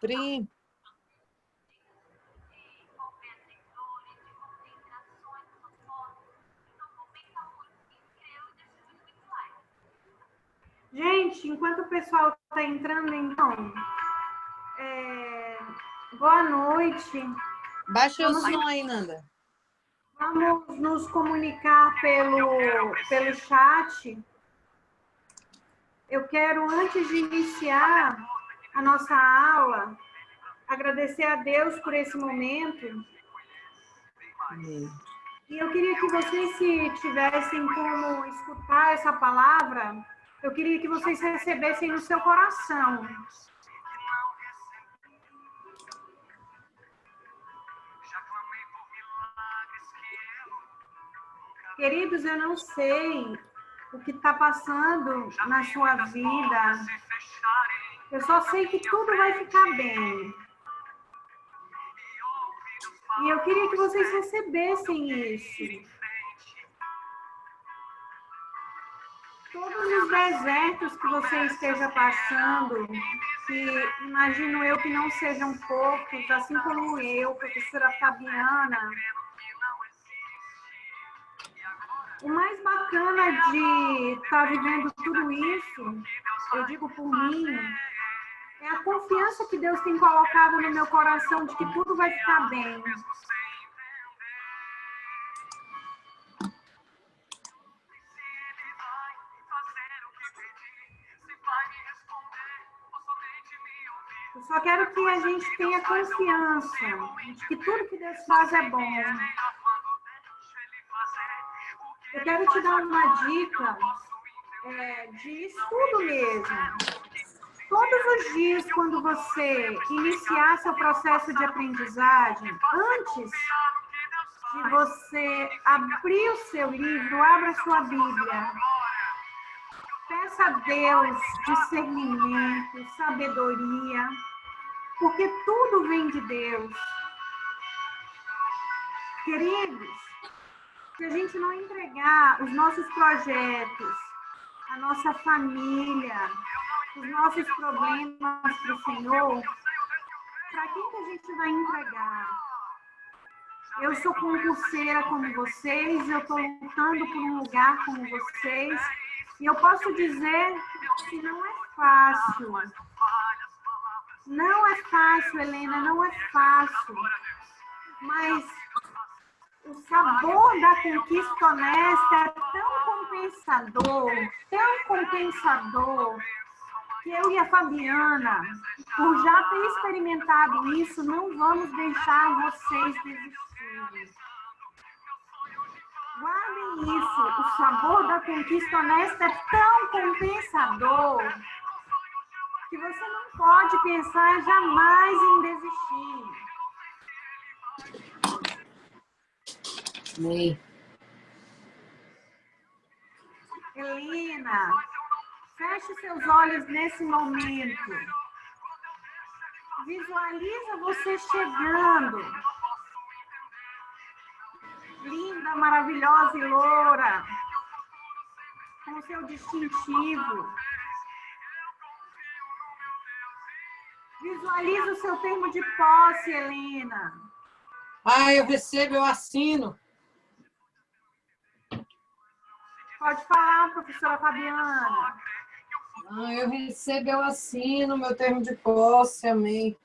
Pri. Gente, enquanto o pessoal está entrando, então, boa noite. Baixa o som aí, Nanda. Vamos nos comunicar pelo chat. Eu quero, antes de iniciar a nossa aula, agradecer a Deus por esse momento. E eu queria que vocês, se tivessem como escutar essa palavra, eu queria que vocês recebessem no seu coração. Queridos, eu não sei o que está passando na sua vida. Eu só sei que tudo vai ficar bem. E eu queria que vocês recebessem isso. Todos os desertos que você esteja passando, que imagino eu que não sejam poucos, assim como eu, professora Fabiana. O mais bacana de estar vivendo tudo isso, eu digo por mim, é a confiança que Deus tem colocado no meu coração de que tudo vai ficar bem. Eu só quero que a gente tenha confiança de que tudo que Deus faz é bom. Eu quero te dar uma dica de estudo mesmo. Todos os dias, quando você iniciar seu processo de aprendizagem, antes de você abrir o seu livro, abra a sua Bíblia. Peça a Deus discernimento, sabedoria, porque tudo vem de Deus. Queridos, se a gente não entregar os nossos projetos, a nossa família, os nossos problemas para o Senhor, para quem que a gente vai entregar? Eu sou concurseira como vocês, eu estou lutando por um lugar como vocês, e eu posso dizer que não é fácil. Não é fácil, Helena, não é fácil. Mas o sabor da conquista honesta é tão compensador, que eu e a Fabiana, por já ter experimentado isso, não vamos deixar vocês desistirem. Guardem isso, o sabor da conquista honesta é tão compensador que você não pode pensar jamais em desistir. Amém. Helena, feche seus olhos nesse momento. Visualiza você chegando. Linda, maravilhosa e loura. Com seu distintivo. Visualiza o seu termo de posse, Helena. Eu recebo, eu assino. Pode falar, professora Fabiana. Eu recebo, eu assino meu termo de posse, amém.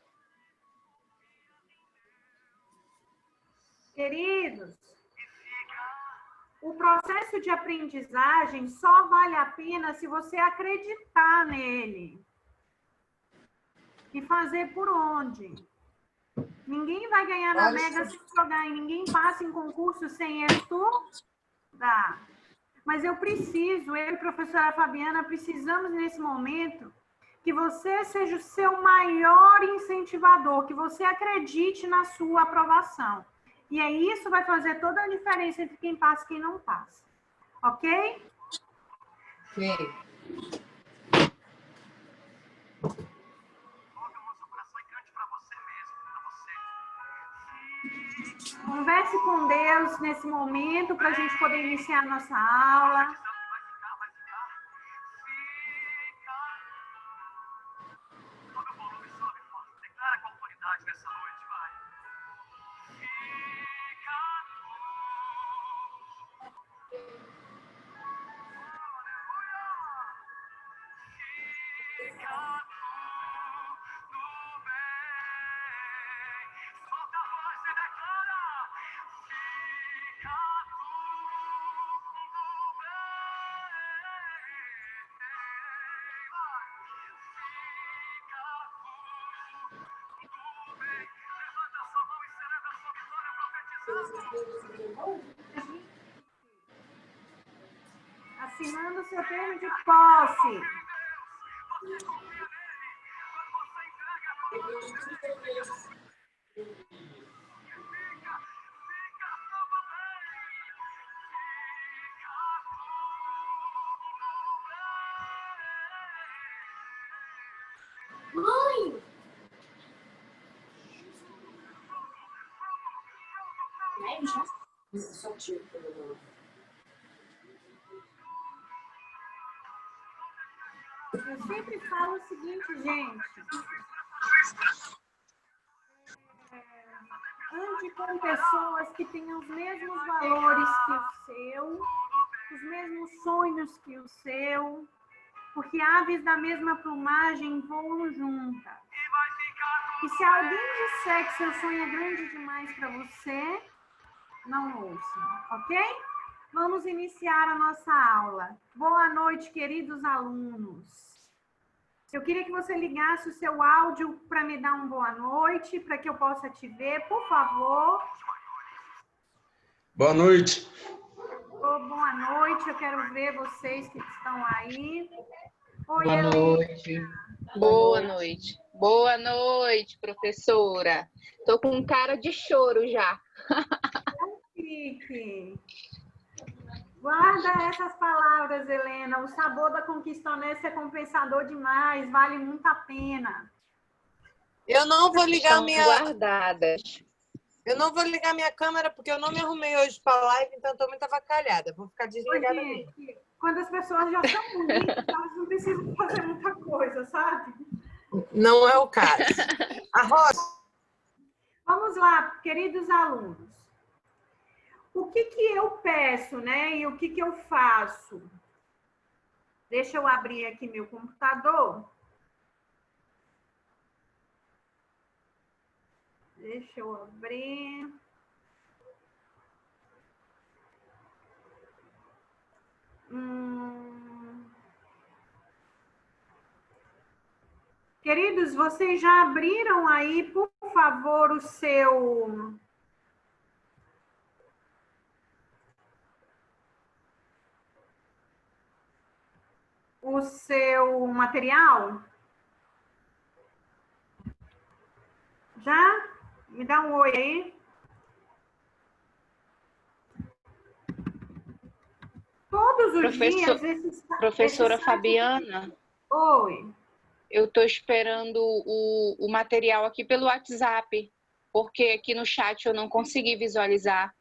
Queridos, o processo de aprendizagem só vale a pena se você acreditar nele. E fazer por onde? Ninguém vai ganhar na Mega se jogar e ninguém passa em concurso sem estudar. Mas eu e a professora Fabiana, precisamos nesse momento que você seja o seu maior incentivador, que você acredite na sua aprovação. E aí isso vai fazer toda a diferença entre quem passa e quem não passa. Ok? Ok. Converse com Deus nesse momento para a gente poder iniciar a nossa aula. Assinando seu termo de posse. Mãe! Só tiro. Eu sempre falo o seguinte, gente. Ande com pessoas que têm os mesmos valores que o seu, os mesmos sonhos que o seu, porque aves da mesma plumagem voam juntas. E se alguém disser que seu sonho é grande demais para você, não ouça, ok? Vamos iniciar a nossa aula. Boa noite, queridos alunos. Eu queria que você ligasse o seu áudio para me dar uma boa noite, para que eu possa te ver, por favor. Boa noite. Boa noite, eu quero ver vocês que estão aí. Oi, Boa noite. Boa noite. Boa noite, professora. Tô com cara de choro já. Fique. Guarda essas palavras, Helena. O sabor da conquista honesta é compensador demais, vale muito a pena. Eu não vou ligar Guardadas. Eu não vou ligar minha câmera porque eu não me arrumei hoje para a live, então estou muito avacalhada. Vou ficar desligada mesmo. Quando as pessoas já são bonitas, elas não precisam fazer muita coisa, sabe? Não é o caso. A Rosa. Vamos lá, queridos alunos. O que eu peço, né? E o que eu faço? Deixa eu abrir aqui meu computador. Deixa eu abrir. Queridos, vocês já abriram aí, por favor, o seu material? Já? Me dá um oi aí. Todos os dias... Professora Fabiana. Oi. Eu estou esperando o material aqui pelo WhatsApp, porque aqui no chat eu não consegui visualizar.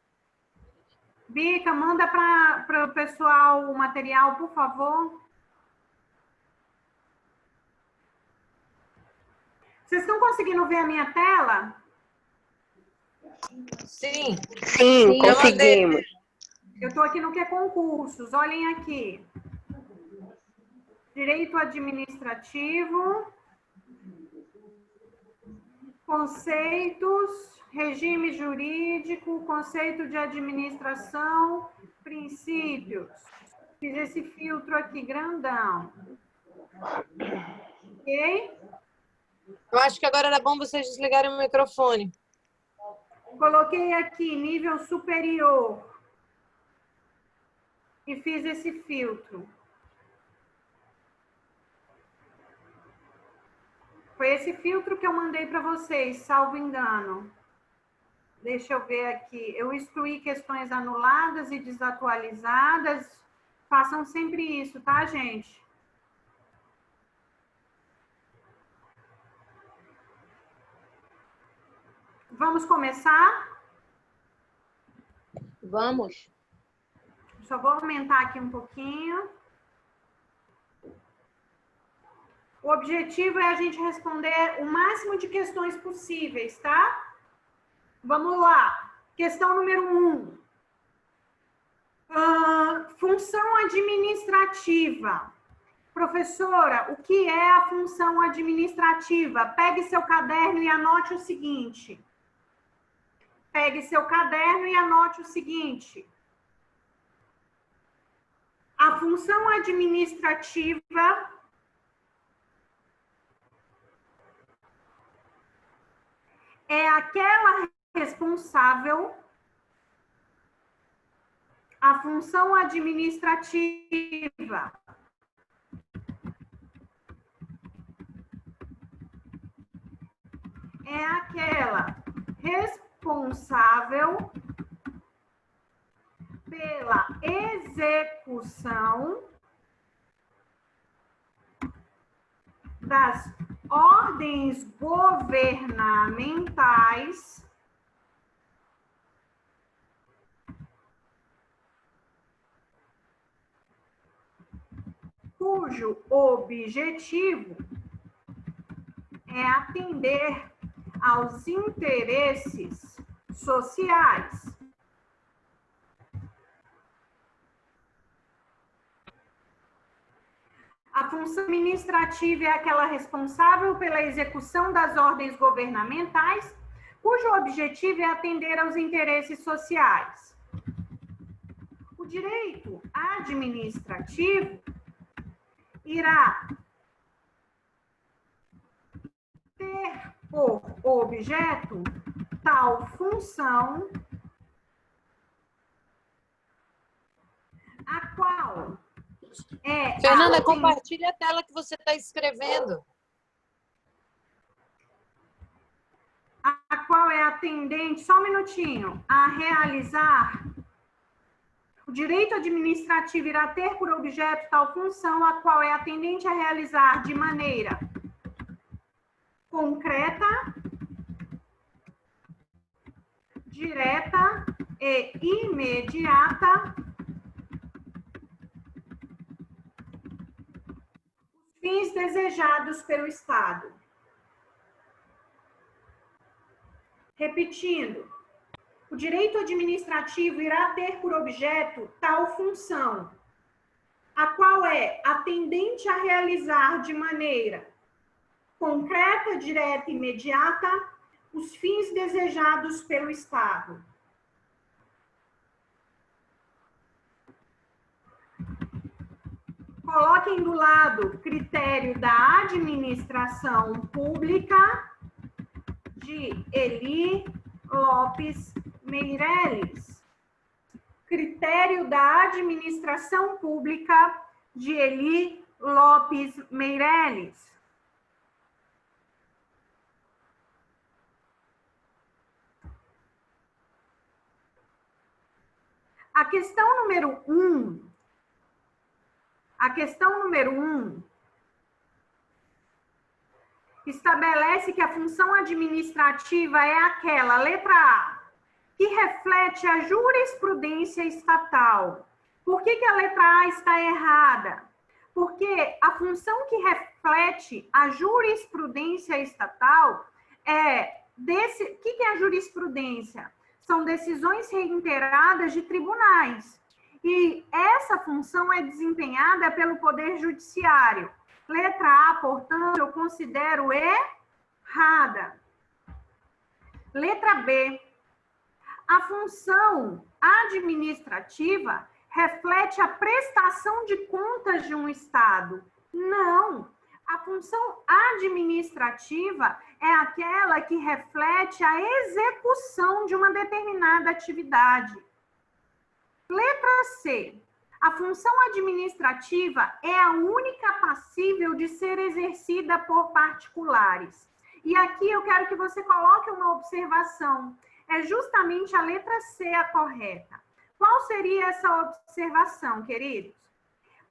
Bica, manda para o pessoal o material, por favor. Vocês estão conseguindo ver a minha tela? Sim. Sim, conseguimos. Eu estou aqui no que é concursos. Olhem aqui. Direito administrativo. Conceitos. Regime jurídico. Conceito de administração. Princípios. Fiz esse filtro aqui grandão. Ok? Eu acho que agora era bom vocês desligarem o microfone. Coloquei aqui nível superior. E fiz esse filtro. Foi esse filtro que eu mandei para vocês, salvo engano. Deixa eu ver aqui. Eu excluí questões anuladas e desatualizadas. Façam sempre isso, tá, gente? Vamos começar? Vamos. Só vou aumentar aqui um pouquinho. O objetivo é a gente responder o máximo de questões possíveis, tá? Vamos lá. Questão número 1. Função administrativa. Professora, o que é a função administrativa? Pegue seu caderno e anote o seguinte. Pegue seu caderno e anote o seguinte. A função administrativa é aquela responsável A função administrativa é aquela responsável pela execução das ordens governamentais cujo objetivo é atender aos interesses sociais. A função administrativa é aquela responsável pela execução das ordens governamentais, cujo objetivo é atender aos interesses sociais. O direito administrativo irá ter por objeto tal função a qual é... Fernanda, compartilha a tela que você está escrevendo. A qual é atendente, só um minutinho, a realizar... O direito administrativo irá ter por objeto tal função a qual é atendente a realizar de maneira concreta, direta e imediata os fins desejados pelo Estado. Repetindo, o direito administrativo irá ter por objeto tal função, a qual é atendente a realizar de maneira concreta, direta e imediata os fins desejados pelo Estado. Coloquem do lado critério da administração pública de Eli Lopes Meireles. Critério da administração pública de Eli Lopes Meireles. A questão número 1. A questão número 1 estabelece que a função administrativa é aquela, letra A, que reflete a jurisprudência estatal. Por que a letra A está errada? Porque a função que reflete a jurisprudência estatal é desse... O que é a jurisprudência? São decisões reiteradas de tribunais. E essa função é desempenhada pelo Poder Judiciário. Letra A, portanto, eu considero errada. Letra B. A função administrativa reflete a prestação de contas de um Estado. Não. A função administrativa é aquela que reflete a execução de uma determinada atividade. Letra C. A função administrativa é a única passível de ser exercida por particulares. E aqui eu quero que você coloque uma observação. É justamente a letra C a correta. Qual seria essa observação, queridos?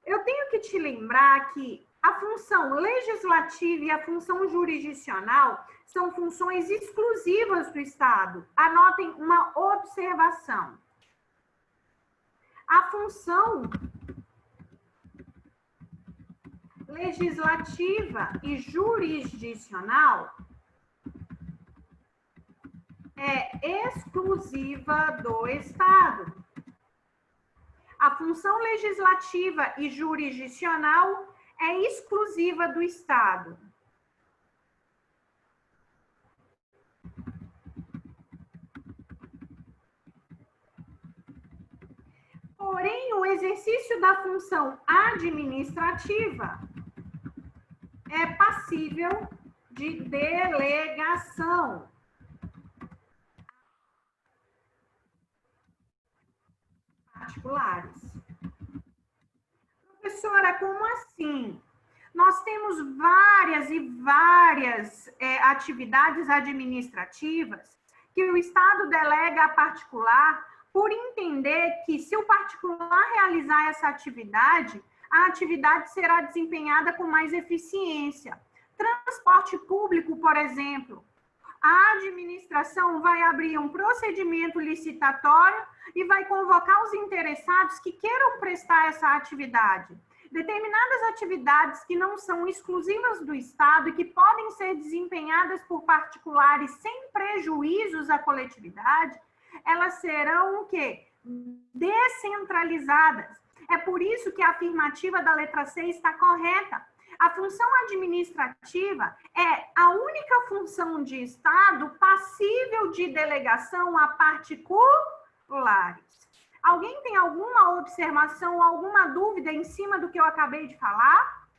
Eu tenho que te lembrar que a função legislativa e a função jurisdicional são funções exclusivas do Estado. Anotem uma observação. A função legislativa e jurisdicional é exclusiva do Estado. A função legislativa e jurisdicional é exclusiva do Estado. Porém, o exercício da função administrativa é passível de delegação. particulares. Professora, como assim? Nós temos várias e várias atividades administrativas que o Estado delega a particular por entender que, se o particular realizar essa atividade, a atividade será desempenhada com mais eficiência. Transporte público, por exemplo. A administração vai abrir um procedimento licitatório e vai convocar os interessados que queiram prestar essa atividade. Determinadas atividades que não são exclusivas do Estado e que podem ser desempenhadas por particulares sem prejuízos à coletividade, elas serão o quê? Descentralizadas. É por isso que a afirmativa da letra C está correta. A função administrativa é a única função de Estado passível de delegação a particulares. Alguém tem alguma observação, alguma dúvida em cima do que eu acabei de falar?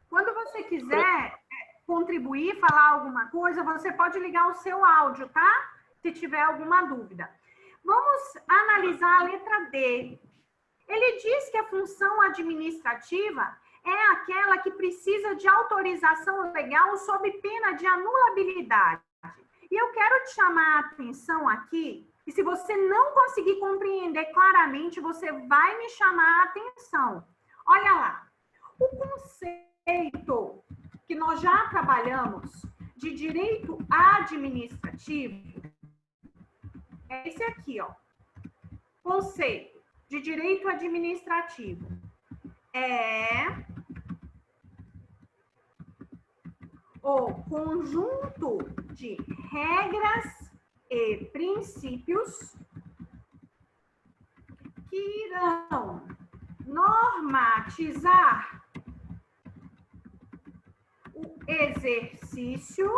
Quando você quiser contribuir, falar alguma coisa, você pode ligar o seu áudio, tá? Se tiver alguma dúvida. Vamos analisar a letra D. Ele diz que a função administrativa é aquela que precisa de autorização legal sob pena de anulabilidade. E eu quero te chamar a atenção aqui, e se você não conseguir compreender claramente, você vai me chamar a atenção. Olha lá, o conceito que nós já trabalhamos de direito administrativo é esse aqui, ó. Conceito de direito administrativo é o conjunto de regras e princípios que irão normatizar o exercício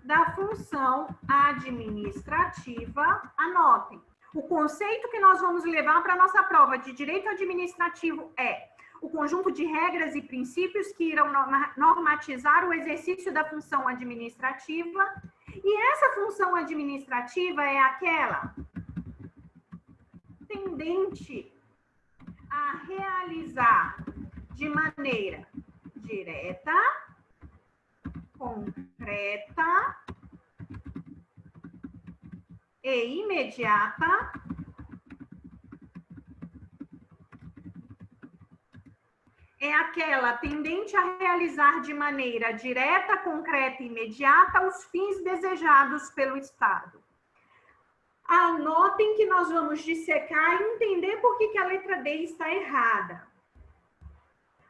da função administrativa. Anotem. O conceito que nós vamos levar para a nossa prova de direito administrativo é o conjunto de regras e princípios que irão normatizar o exercício da função administrativa. E essa função administrativa é aquela tendente a realizar de maneira direta, concreta e imediata é aquela tendente a realizar de maneira direta, concreta e imediata os fins desejados pelo Estado. Anotem que nós vamos dissecar e entender por que a letra D está errada.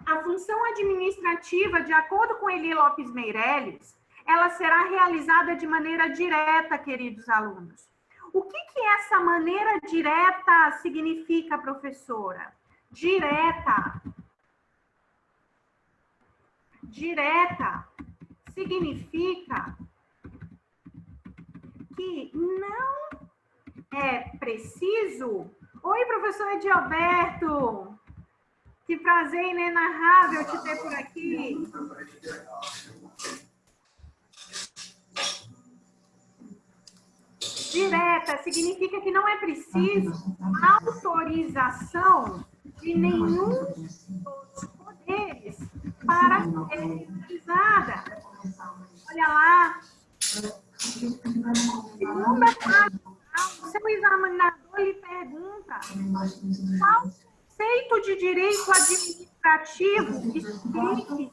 A função administrativa, de acordo com Eli Lopes Meirelles, ela será realizada de maneira direta, queridos alunos. O que essa maneira direta significa, professora? Direta. Direta significa que não é preciso... Oi, professor Edilberto! Que prazer inenarrável te ter por aqui. Direta significa que não é preciso autorização de nenhum dos poderes para ser realizada. Olha lá. Segunda parte, o seu examinador lhe pergunta qual conceito de direito administrativo explique.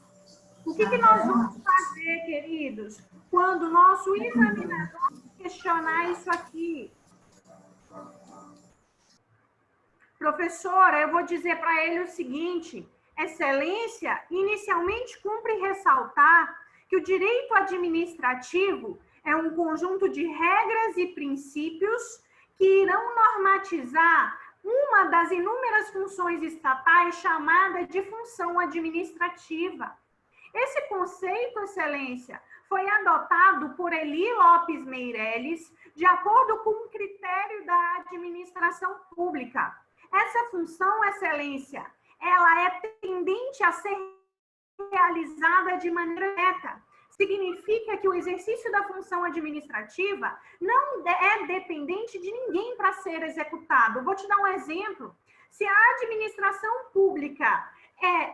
O que nós vamos fazer, queridos, quando o nosso examinador questionar isso aqui? Professora, eu vou dizer para ele o seguinte: Excelência, inicialmente cumpre ressaltar que o direito administrativo é um conjunto de regras e princípios que irão normatizar uma das inúmeras funções estatais chamada de função administrativa. Esse conceito, Excelência, foi adotado por Eli Lopes Meirelles de acordo com o critério da administração pública. Essa função, Excelência, ela é tendente a ser realizada de maneira direta, significa que o exercício da função administrativa não é dependente de ninguém para ser executado. Vou te dar um exemplo. Se a administração pública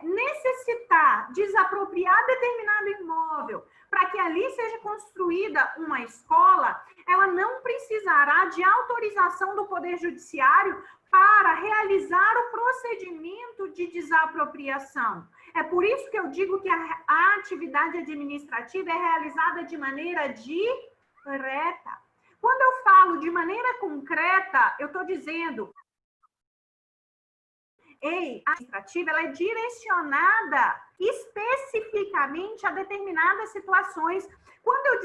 necessitar desapropriar determinado imóvel para que ali seja construída uma escola, ela não precisará de autorização do Poder Judiciário para realizar o procedimento de desapropriação. É por isso que eu digo que a atividade administrativa é realizada de maneira direta. Quando eu falo de maneira concreta, eu estou dizendo a administrativa ela é direcionada especificamente a determinadas situações. Quando eu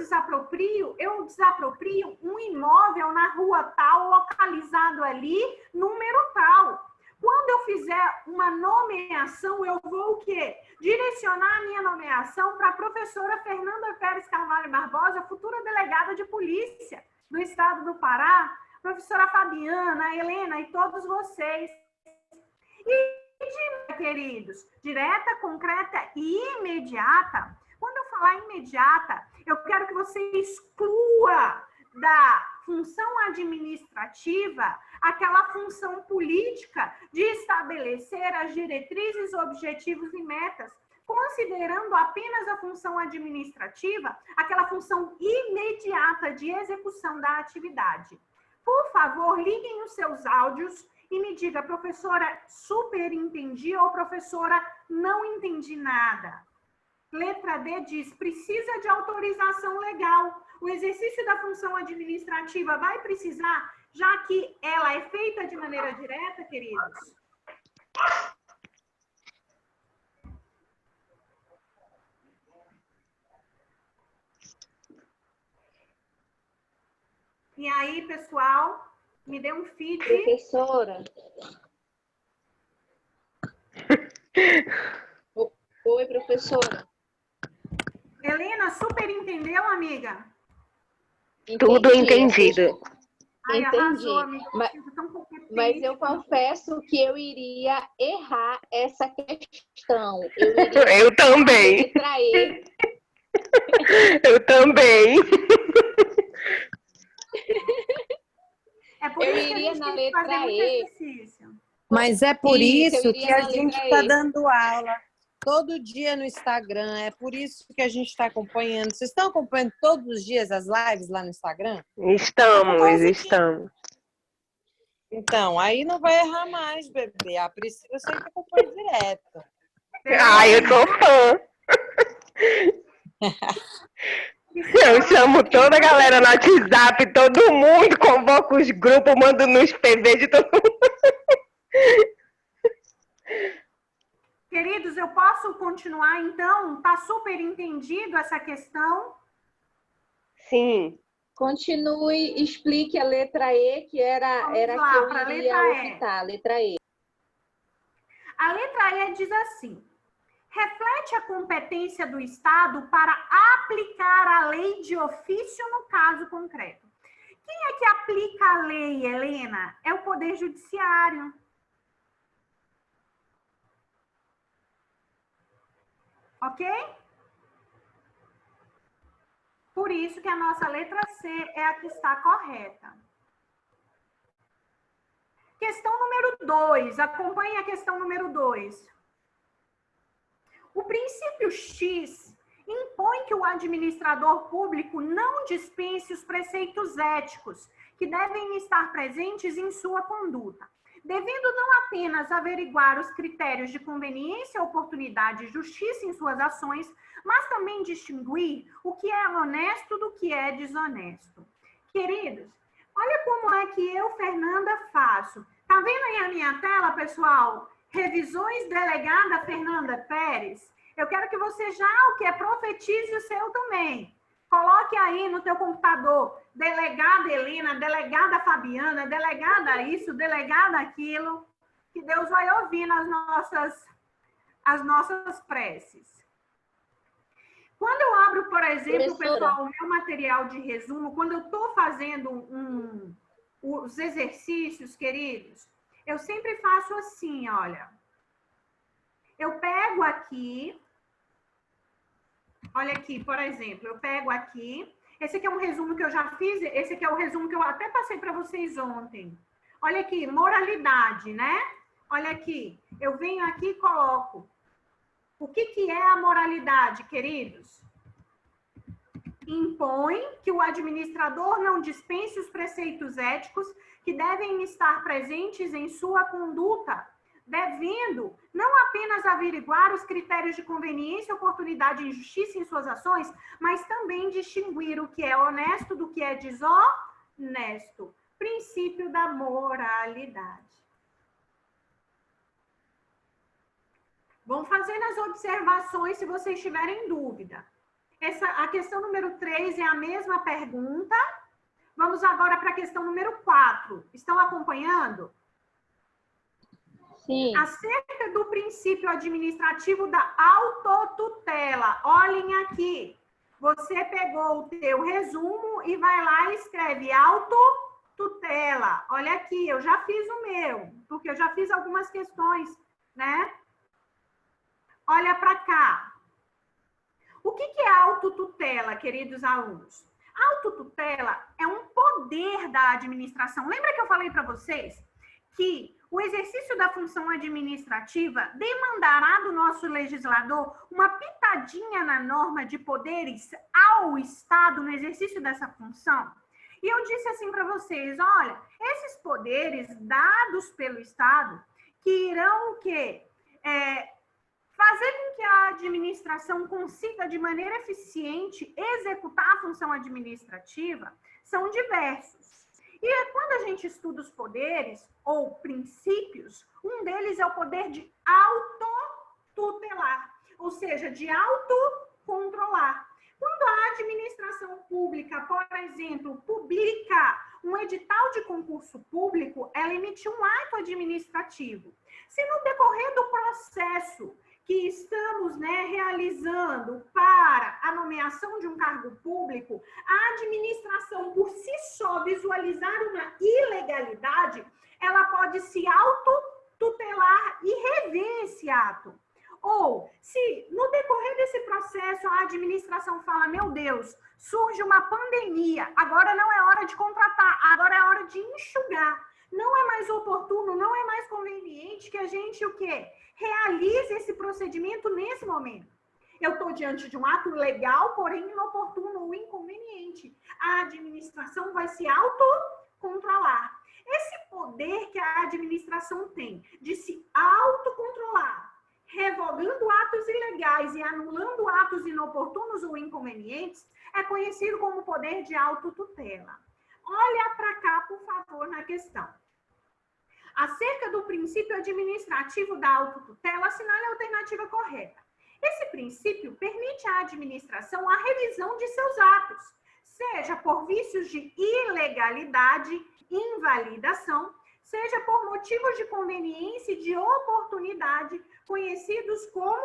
desaproprio um imóvel na rua tal, localizado ali, número tal. Quando eu fizer uma nomeação, eu vou o quê? Direcionar a minha nomeação para a professora Fernanda Pérez Carvalho Barbosa, futura delegada de polícia do estado do Pará, professora Fabiana, Helena e todos vocês. E, queridos, direta, concreta e imediata. Quando eu falar imediata, eu quero que você exclua da função administrativa aquela função política de estabelecer as diretrizes, objetivos e metas, considerando apenas a função administrativa, aquela função imediata de execução da atividade. Por favor, liguem os seus áudios e me diga, professora, super entendi ou professora, não entendi nada. Letra D diz, precisa de autorização legal. O exercício da função administrativa vai precisar, já que ela é feita de maneira direta, queridos? E aí, pessoal, me dê um feed. Professora. Oi, professora. Helena, super entendeu, amiga? Entendi. Tudo entendido. Ai, Entendi. arrasou, amiga. Mas eu confesso que eu iria errar essa questão. Eu também. Letra E. Eu também. É por Eu isso que a iria gente na tem que fazer letra muito E. exercício. Mas é por Isso, isso eu que iria a na gente letra está E. dando aula todo dia no Instagram. É por isso que a gente está acompanhando. Vocês estão acompanhando todos os dias as lives lá no Instagram? Estamos. Então, aí não vai errar mais, bebê. A Priscila eu sei que acompanha direto. Ai, eu sou fã. Eu chamo toda a galera no WhatsApp, todo mundo, convoco os grupos, mando nos PV de todo mundo. Queridos, eu posso continuar, então? Tá super entendido essa questão? Sim. Continue, explique a letra E, que era Vamos lá, que eu pra iria letra E. optar, letra E. A letra E diz assim: reflete a competência do Estado para aplicar a lei de ofício no caso concreto. Quem é que aplica a lei, Helena? É o Poder Judiciário. Ok? Por isso que a nossa letra C é a que está correta. Questão número 2. Acompanhe a questão número 2. O princípio X impõe que o administrador público não dispense os preceitos éticos que devem estar presentes em sua conduta, devendo não apenas averiguar os critérios de conveniência, oportunidade e justiça em suas ações, mas também distinguir o que é honesto do que é desonesto. Queridos, olha como é que eu, Fernanda, faço. Tá vendo aí a minha tela, pessoal? Revisões delegada Fernanda Pérez. Eu quero que você já profetize o seu também. Coloque aí no teu computador, delegada Helena, delegada Fabiana, delegada isso, delegada aquilo, que Deus vai ouvir as nossas preces. Quando eu abro, por exemplo, pessoal, o meu material de resumo, quando eu estou fazendo os exercícios, queridos, eu sempre faço assim, olha. Eu pego aqui Olha aqui, por exemplo, eu pego aqui, esse aqui é um resumo que eu já fiz, esse aqui é o resumo que eu até passei para vocês ontem. Olha aqui, moralidade, né? Olha aqui, eu venho aqui e coloco. O que é a moralidade, queridos? Impõe que o administrador não dispense os preceitos éticos que devem estar presentes em sua conduta, devendo não apenas averiguar os critérios de conveniência, oportunidade e justiça em suas ações, mas também distinguir o que é honesto do que é desonesto. Princípio da moralidade. Vão fazendo as observações se vocês tiverem dúvida. A questão número 3 é a mesma pergunta. Vamos agora para a questão número 4. Estão acompanhando? Sim. Acerca do princípio administrativo da autotutela. Olhem aqui. Você pegou o teu resumo e vai lá e escreve autotutela. Olha aqui, eu já fiz o meu, porque eu já fiz algumas questões, né? Olha para cá. O que é autotutela, queridos alunos? Autotutela é um poder da administração. Lembra que eu falei para vocês que o exercício da função administrativa demandará do nosso legislador uma pitadinha na norma de poderes ao Estado no exercício dessa função? E eu disse assim para vocês, olha, esses poderes dados pelo Estado que irão o quê? Fazer com que a administração consiga de maneira eficiente executar a função administrativa são diversos. E quando a gente estuda os poderes ou princípios, um deles é o poder de autotutelar, ou seja, de autocontrolar. Quando a administração pública, por exemplo, publica um edital de concurso público, ela emite um ato administrativo. Se no decorrer do processo que estamos realizando para a nomeação de um cargo público, a administração, por si só, visualizar uma ilegalidade, ela pode se autotutelar e rever esse ato. Ou, se no decorrer desse processo a administração fala, meu Deus, surge uma pandemia, agora não é hora de contratar, agora é hora de enxugar. Não é mais oportuno, não é mais conveniente que a gente o quê? Realize esse procedimento nesse momento. Eu estou diante de um ato legal, porém inoportuno ou inconveniente. A administração vai se autocontrolar. Esse poder que a administração tem de se autocontrolar, revogando atos ilegais e anulando atos inoportunos ou inconvenientes, é conhecido como poder de autotutela. Olha para cá, por favor, na questão. Acerca do princípio administrativo da autotutela, assinale a alternativa correta. Esse princípio permite à administração a revisão de seus atos, seja por vícios de ilegalidade, invalidação, seja por motivos de conveniência e de oportunidade, conhecidos como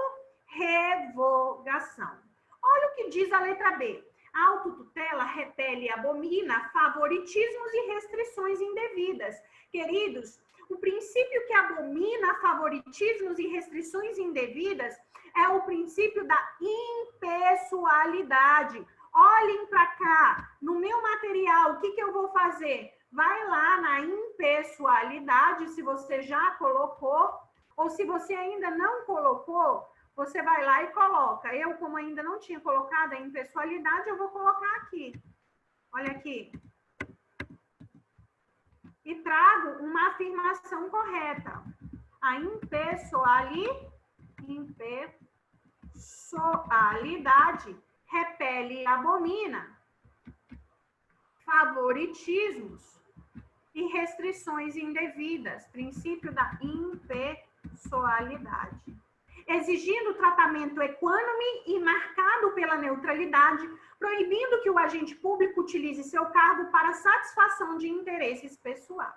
revogação. Olha o que diz a letra B. A autotutela repele e abomina favoritismos e restrições indevidas. Queridos, o princípio que abomina favoritismos e restrições indevidas é o princípio da impessoalidade. Olhem para cá, no meu material, o que eu vou fazer? Vai lá na impessoalidade, se você já colocou, ou se você ainda não colocou, você vai lá e coloca. Eu, como ainda não tinha colocado a impessoalidade, eu vou colocar aqui. Olha aqui. E trago uma afirmação correta. A impessoalidade repele e abomina favoritismos e restrições indevidas. Princípio da impessoalidade. Exigindo tratamento equânime e marcado pela neutralidade, proibindo que o agente público utilize seu cargo para satisfação de interesses pessoais.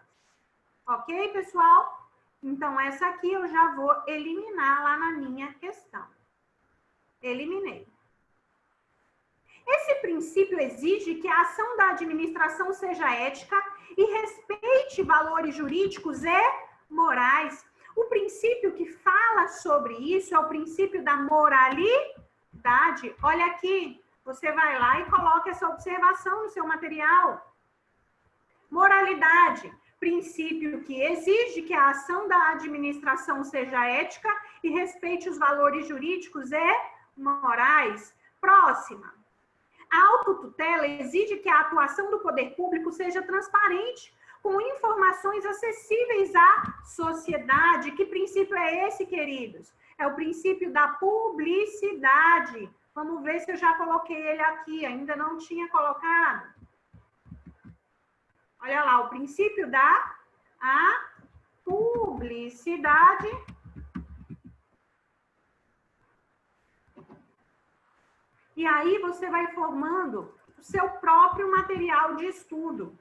Ok, pessoal? Então, essa aqui eu já vou eliminar lá na minha questão. Eliminei. Esse princípio exige que a ação da administração seja ética e respeite valores jurídicos e morais. O princípio que fala sobre isso é o princípio da moralidade. publicidade, olha aqui, você vai lá e coloca essa observação no seu material. Moralidade, princípio que exige que a ação da administração seja ética e respeite os valores jurídicos e morais. Próxima. A autotutela exige que a atuação do poder público seja transparente, com informações acessíveis à sociedade. Que princípio é esse, queridos? É o princípio da publicidade. Vamos ver se eu já coloquei ele aqui, ainda não tinha colocado. Olha lá, o princípio da publicidade e aí você vai formando o seu próprio material de estudo.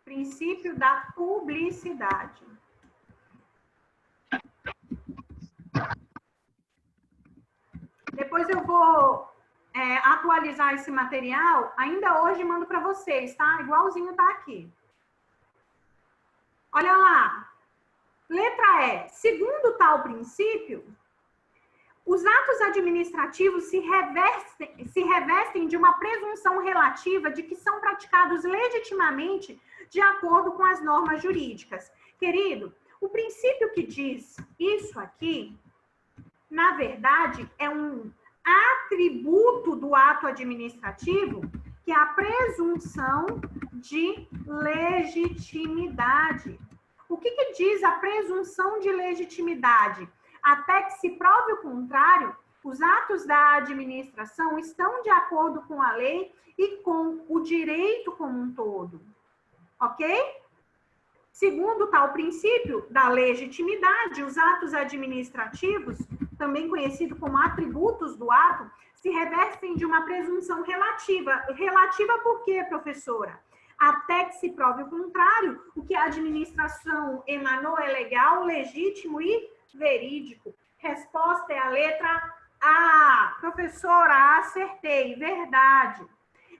Princípio da publicidade. Depois eu vou atualizar esse material, ainda hoje mando para vocês, tá? Igualzinho tá aqui. Olha lá. Letra E. Segundo tal princípio, os atos administrativos se revestem de uma presunção relativa de que são praticados legitimamente de acordo com as normas jurídicas. Querido, o princípio que diz isso aqui, na verdade, é um atributo do ato administrativo, que é a presunção de legitimidade. O que diz a presunção de legitimidade? Até que se prove o contrário, os atos da administração estão de acordo com a lei e com o direito como um todo. Ok? Segundo tal princípio da legitimidade, os atos administrativos, também conhecidos como atributos do ato, se revestem de uma presunção relativa. Relativa por quê, professora? Até que se prove o contrário, o que a administração emanou é legal, legítimo e verídico. Resposta é a letra A. Professora, acertei, verdade.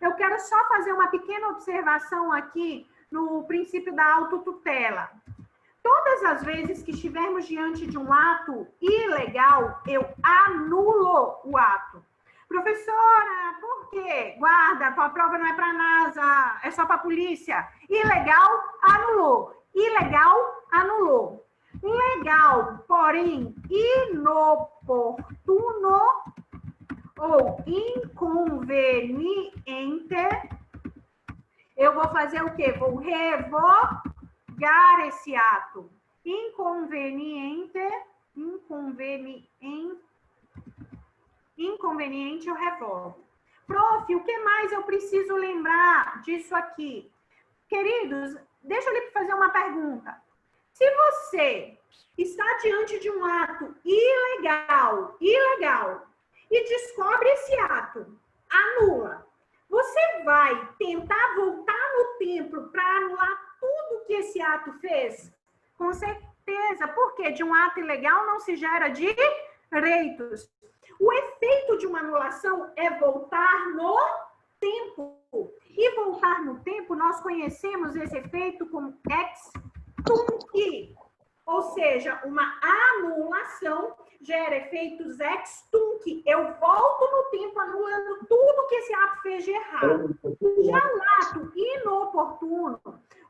Eu quero só fazer uma pequena observação aqui no princípio da autotutela. Todas as vezes que estivermos diante de um ato ilegal, eu anulo o ato. Professora, por quê? Guarda, tua prova não é para a NASA, é só para a polícia. Ilegal, anulou. Ilegal, anulou. Legal, porém inoportuno ou inconveniente, eu vou fazer o quê? Vou revogar esse ato. Inconveniente, eu revogo. Prof, o que mais eu preciso lembrar disso aqui? Queridos, deixa eu lhe fazer uma pergunta. Se você está diante de um ato ilegal, e descobre esse ato, anula, você vai tentar voltar no tempo para anular tudo que esse ato fez? Com certeza, porque de um ato ilegal não se gera direitos. O efeito de uma anulação é voltar no tempo. E voltar no tempo, nós conhecemos esse efeito como ex tunc, ou seja, uma anulação gera efeitos ex tunc. Eu volto no tempo anulando tudo que esse ato fez de errado. Já o ato inoportuno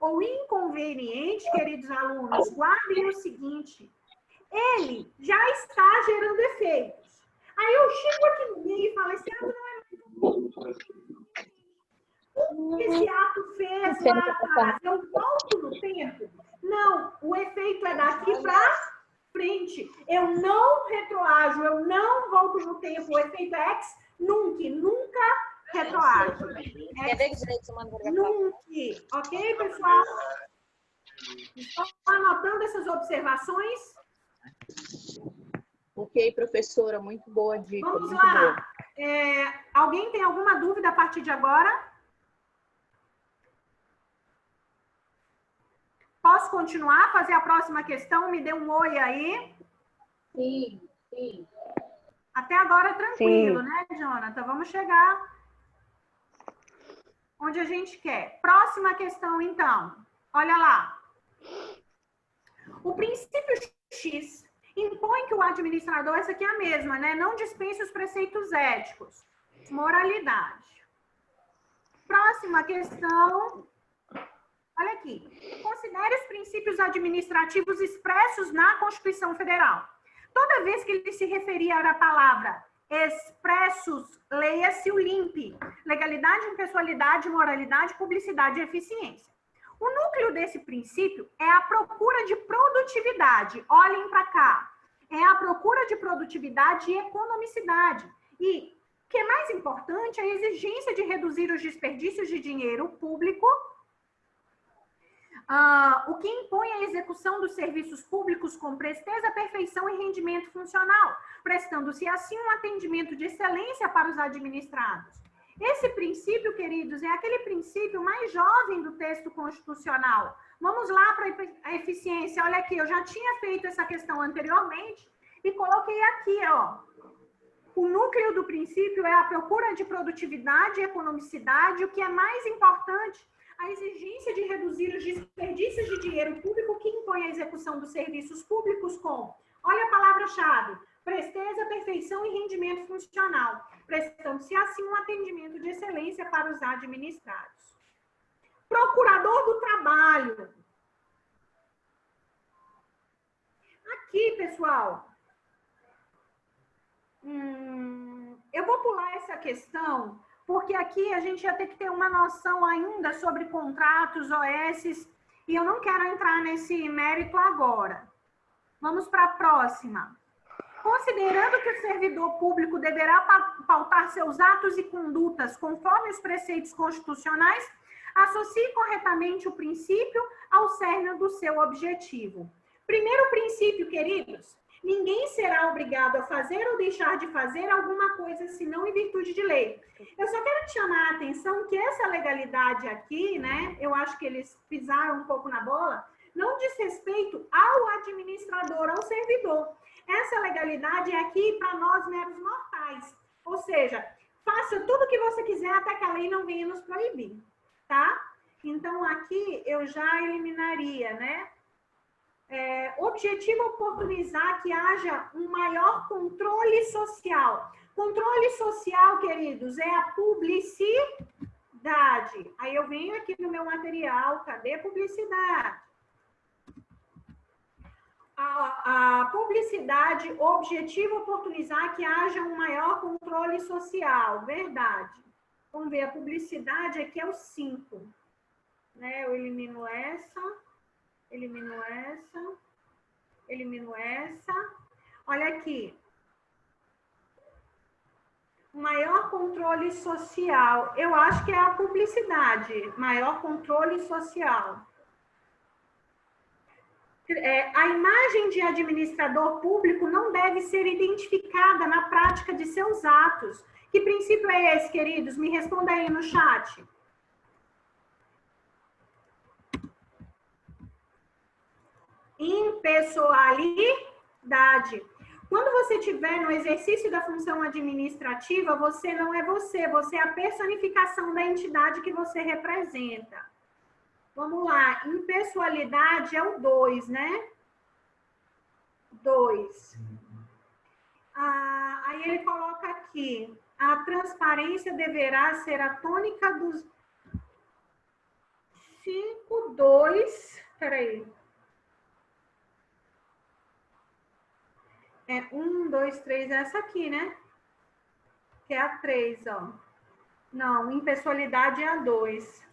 ou inconveniente, queridos alunos, guardem o seguinte, ele já está gerando efeitos. Aí eu chego aqui no meio e falo, esse ato não é mais o que esse ato fez lá atrás, eu volto no tempo? Não, o efeito é daqui para frente. Eu não retroajo, eu não volto no tempo. O efeito é ex nunc, nunca retroajo. Nunc, ok, pessoal? Estão anotando essas observações? Ok, professora, muito boa dica. Vamos muito lá. boa. Alguém tem alguma dúvida a partir de agora? Posso continuar? Fazer a próxima questão? Me dê um oi aí. Sim, sim. Até agora tranquilo, Sim. né, Jonathan? Vamos chegar onde a gente quer. Próxima questão, então. Olha lá. O princípio X Impõe que o administrador, essa aqui é a mesma, né? Não dispense os preceitos éticos. Moralidade. Próxima questão. Olha aqui. Considere os princípios administrativos expressos na Constituição Federal. Toda vez que ele se referir à palavra expressos, leia-se o LIMP. Legalidade, impessoalidade, moralidade, publicidade e eficiência. O núcleo desse princípio é a procura de produtividade. Olhem para cá. É a procura de produtividade e economicidade. E, o que é mais importante, a exigência de reduzir os desperdícios de dinheiro público, o que impõe a execução dos serviços públicos com presteza, perfeição e rendimento funcional, prestando-se assim um atendimento de excelência para os administrados. Esse princípio, queridos, é aquele princípio mais jovem do texto constitucional. Vamos lá para a eficiência. Olha aqui, eu já tinha feito essa questão anteriormente e coloquei aqui, ó. O núcleo do princípio é a procura de produtividade e economicidade. O que é mais importante, a exigência de reduzir os desperdícios de dinheiro público que impõe a execução dos serviços públicos com, olha a palavra-chave, presteza, perfeição e rendimento funcional, prestando-se assim um atendimento de excelência para os administrados. Procurador do Trabalho. Aqui, pessoal, eu vou pular essa questão, porque aqui a gente ia ter que ter uma noção ainda sobre contratos, OS, e eu não quero entrar nesse mérito agora. Vamos para a próxima. Considerando que o servidor público deverá pautar seus atos e condutas conforme os preceitos constitucionais, associe corretamente o princípio ao cerne do seu objetivo. Primeiro princípio, queridos, ninguém será obrigado a fazer ou deixar de fazer alguma coisa senão em virtude de lei. Eu só quero te chamar a atenção que essa legalidade aqui, né, eu acho que eles pisaram um pouco na bola, não diz respeito ao administrador, ao servidor. Essa legalidade é aqui para nós meros mortais. Ou seja, faça tudo o que você quiser até que a lei não venha nos proibir, tá? Então, aqui eu já eliminaria, né? Objetivo oportunizar que haja um maior controle social. Controle social, queridos, é a publicidade. Aí eu venho aqui no meu material, cadê publicidade? A publicidade, objetivo oportunizar que haja um maior controle social. Verdade. Vamos ver, a publicidade aqui é o 5. Né? Eu elimino essa. Elimino essa. Elimino essa. Olha aqui. Maior controle social. Eu acho que é a publicidade. Maior controle social. A imagem de administrador público não deve ser identificada na prática de seus atos. Que princípio é esse, queridos? Me responda aí no chat. Impessoalidade. Quando você estiver no exercício da função administrativa, você não é você, você é a personificação da entidade que você representa. Vamos lá, impessoalidade é o 2, né? 2. Aí ele coloca aqui, a transparência deverá ser a tônica dos 5, 2, peraí. 1, 2, 3, é essa aqui, né? Que é a 3, ó. Não, impessoalidade é a 2.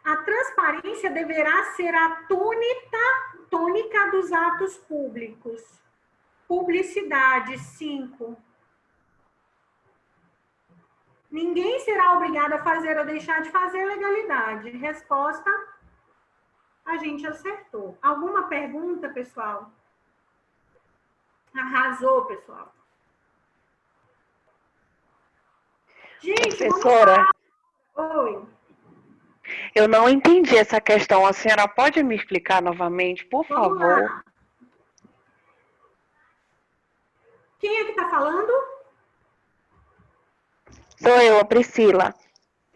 A transparência deverá ser a tônica dos atos públicos. Publicidade, 5. Ninguém será obrigado a fazer ou deixar de fazer legalidade. Resposta, a gente acertou. Alguma pergunta, pessoal? Arrasou, pessoal. Gente, professora, oi. Eu não entendi essa questão. A senhora pode me explicar novamente, por Vamos favor? lá. Quem é que está falando? Sou eu, a Priscila.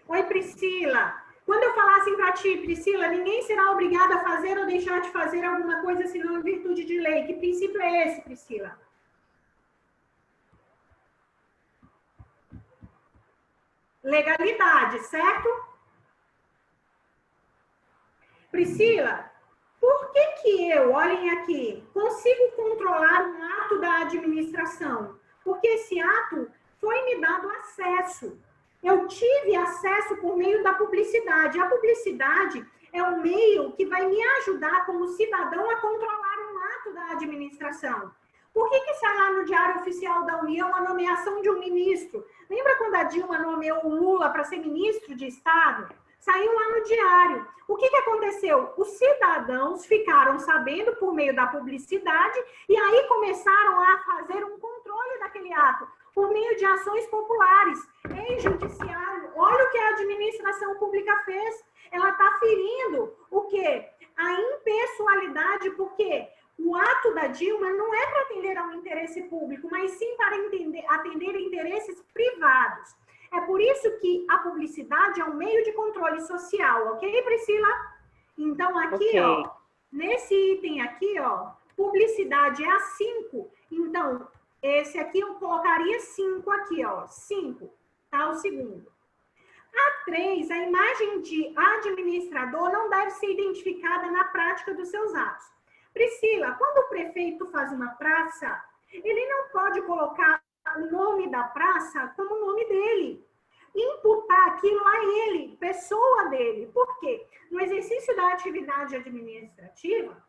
Oi, Priscila. Quando eu falar assim para ti, Priscila, ninguém será obrigado a fazer ou deixar de fazer alguma coisa senão em virtude de lei. Que princípio é esse, Priscila? Legalidade, certo? Priscila, por que eu, olhem aqui, consigo controlar um ato da administração? Porque esse ato foi me dado acesso. Eu tive acesso por meio da publicidade. A publicidade é um meio que vai me ajudar como cidadão a controlar um ato da administração. Por que sai lá no Diário Oficial da União a nomeação de um ministro? Lembra quando a Dilma nomeou o Lula para ser ministro de Estado? Saiu lá no diário. O que aconteceu? Os cidadãos ficaram sabendo por meio da publicidade e aí começaram a fazer um controle daquele ato por meio de ações populares. Ei, judiciário, olha o que a administração pública fez. Ela está ferindo o quê? A impessoalidade, porque o ato da Dilma não é para atender a um interesse público, mas sim para atender a interesses privados. É por isso que a publicidade é um meio de controle social, ok, Priscila? Então, aqui, ó, nesse item aqui, ó, publicidade é a 5. Então, esse aqui eu colocaria 5 aqui, ó, 5, tá? O segundo. A 3, a imagem de administrador não deve ser identificada na prática dos seus atos. Priscila, quando o prefeito faz uma praça, ele não pode colocar o nome da praça como o nome dele. Imputar aquilo a ele, pessoa dele. Por quê? No exercício da atividade administrativa,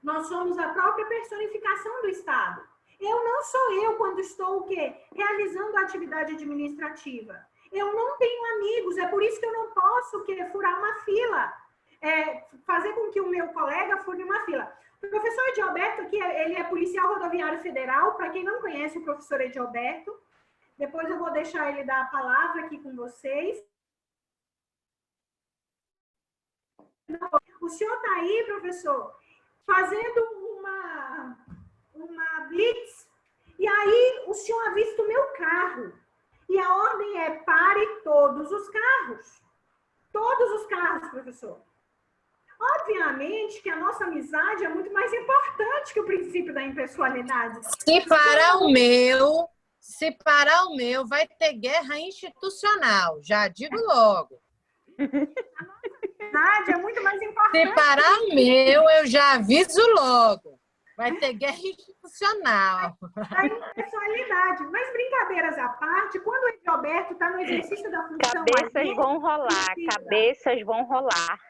nós somos a própria personificação do Estado. Eu não sou eu quando estou o quê? Realizando a atividade administrativa. Eu não tenho amigos, é por isso que eu não posso o quê? Furar uma fila. Fazer com que o meu colega fure uma fila. O professor Edilberto, que ele é policial rodoviário federal, para quem não conhece o professor Edilberto, depois eu vou deixar ele dar a palavra aqui com vocês. O senhor está aí, professor, fazendo uma blitz, e aí o senhor avista o meu carro. E a ordem é pare todos os carros. Todos os carros, professor. Obviamente que a nossa amizade é muito mais importante que o princípio da impessoalidade. Se parar o meu, vai ter guerra institucional, já digo logo. A nossa amizade é muito mais importante. Se parar o meu, eu já aviso logo. Vai ter guerra institucional. A impessoalidade. Mas brincadeiras à parte, quando o Edilberto está no exercício da função... Cabeças vão rolar, cabeças vão rolar.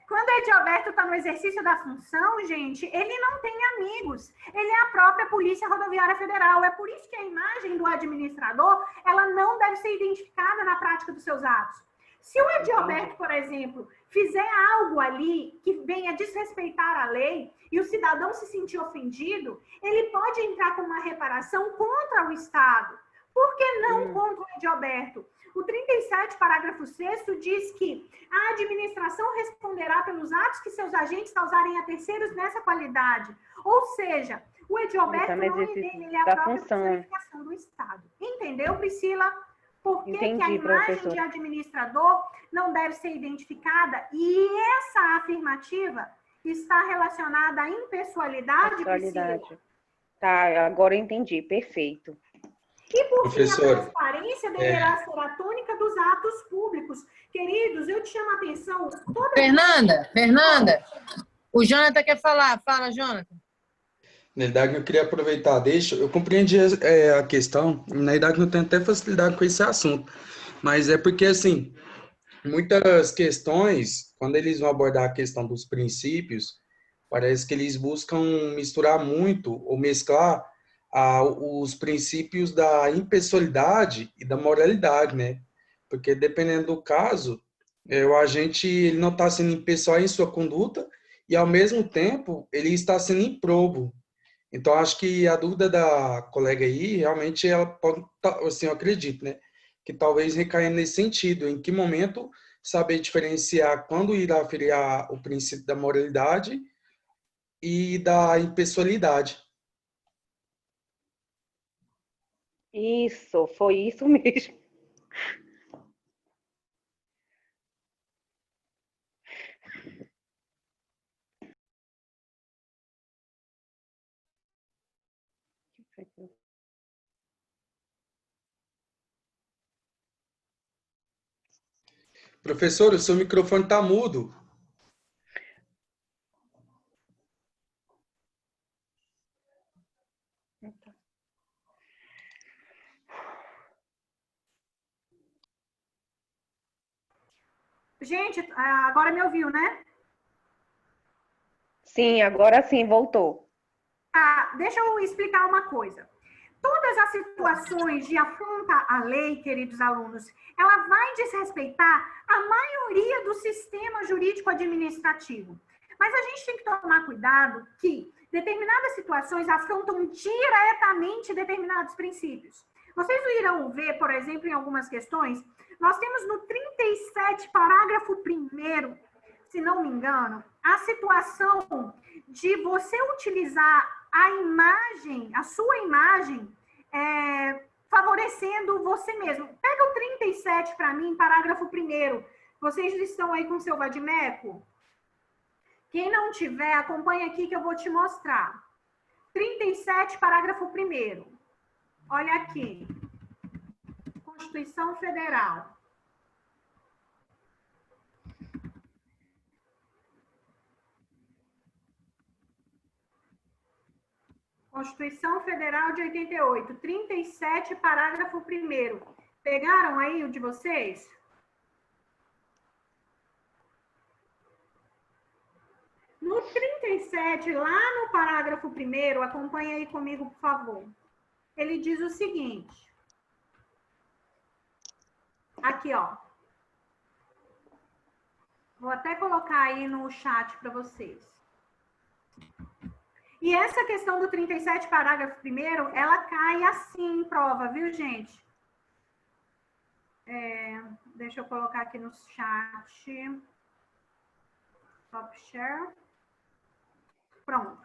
Quando o Edilberto está no exercício da função, gente, ele não tem amigos. Ele é a própria Polícia Rodoviária Federal. É por isso que a imagem do administrador, ela não deve ser identificada na prática dos seus atos. Se o Edilberto, por exemplo, fizer algo ali que venha desrespeitar a lei e o cidadão se sentir ofendido, ele pode entrar com uma reparação contra o Estado. Por que não contra o Edilberto? O 37, parágrafo 6º, diz que a administração responderá pelos atos que seus agentes causarem a terceiros nessa qualidade. Ou seja, o Edilberto não é dele, ele é a própria personificação do Estado. Entendeu, Priscila? Por que a imagem professor. De administrador não deve ser identificada? E essa afirmativa está relacionada à impessoalidade, Priscila? Tá, agora eu entendi, perfeito. E por fim, a transparência deverá ser a tônica dos atos públicos. Queridos, eu te chamo a atenção... Fernanda, o Jonathan quer falar. Fala, Jonathan. Na verdade, eu queria aproveitar, eu compreendi a questão, na verdade, não tenho até facilidade com esse assunto, mas é porque, assim, muitas questões, quando eles vão abordar a questão dos princípios, parece que eles buscam misturar muito ou mesclar os princípios da impessoalidade e da moralidade, né? Porque, dependendo do caso, o agente ele não está sendo impessoal em sua conduta e, ao mesmo tempo, ele está sendo improbo. Então, acho que a dúvida da colega aí, realmente, ela pode, assim, eu acredito, né? Que talvez recaia nesse sentido, em que momento saber diferenciar quando irá ferir o princípio da moralidade e da impessoalidade. Isso, foi isso mesmo. Professor, o seu microfone está mudo. Gente, agora me ouviu, né? Sim, agora sim, voltou. Tá, deixa eu explicar uma coisa. Todas as situações de afronta à lei, queridos alunos, ela vai desrespeitar a maioria do sistema jurídico administrativo. Mas a gente tem que tomar cuidado que determinadas situações afrontam diretamente determinados princípios. Vocês irão ver, por exemplo, em algumas questões, nós temos no 37, parágrafo 1º, se não me engano, a situação de você utilizar a imagem, a sua imagem, favorecendo você mesmo. Pega o 37 para mim, parágrafo 1º. Vocês estão aí com o seu vadimeco? Quem não tiver, acompanha aqui que eu vou te mostrar. 37, parágrafo 1º. Olha aqui. Constituição Federal. Constituição Federal de 88, 37, parágrafo 1º. Pegaram aí o de vocês? No 37, lá no parágrafo 1º, acompanha aí comigo, por favor. Ele diz o seguinte. Aqui, ó. Vou até colocar aí no chat para vocês. E essa questão do 37, parágrafo 1º, ela cai assim em prova, viu, gente? Deixa eu colocar aqui no chat. Top share. Pronto.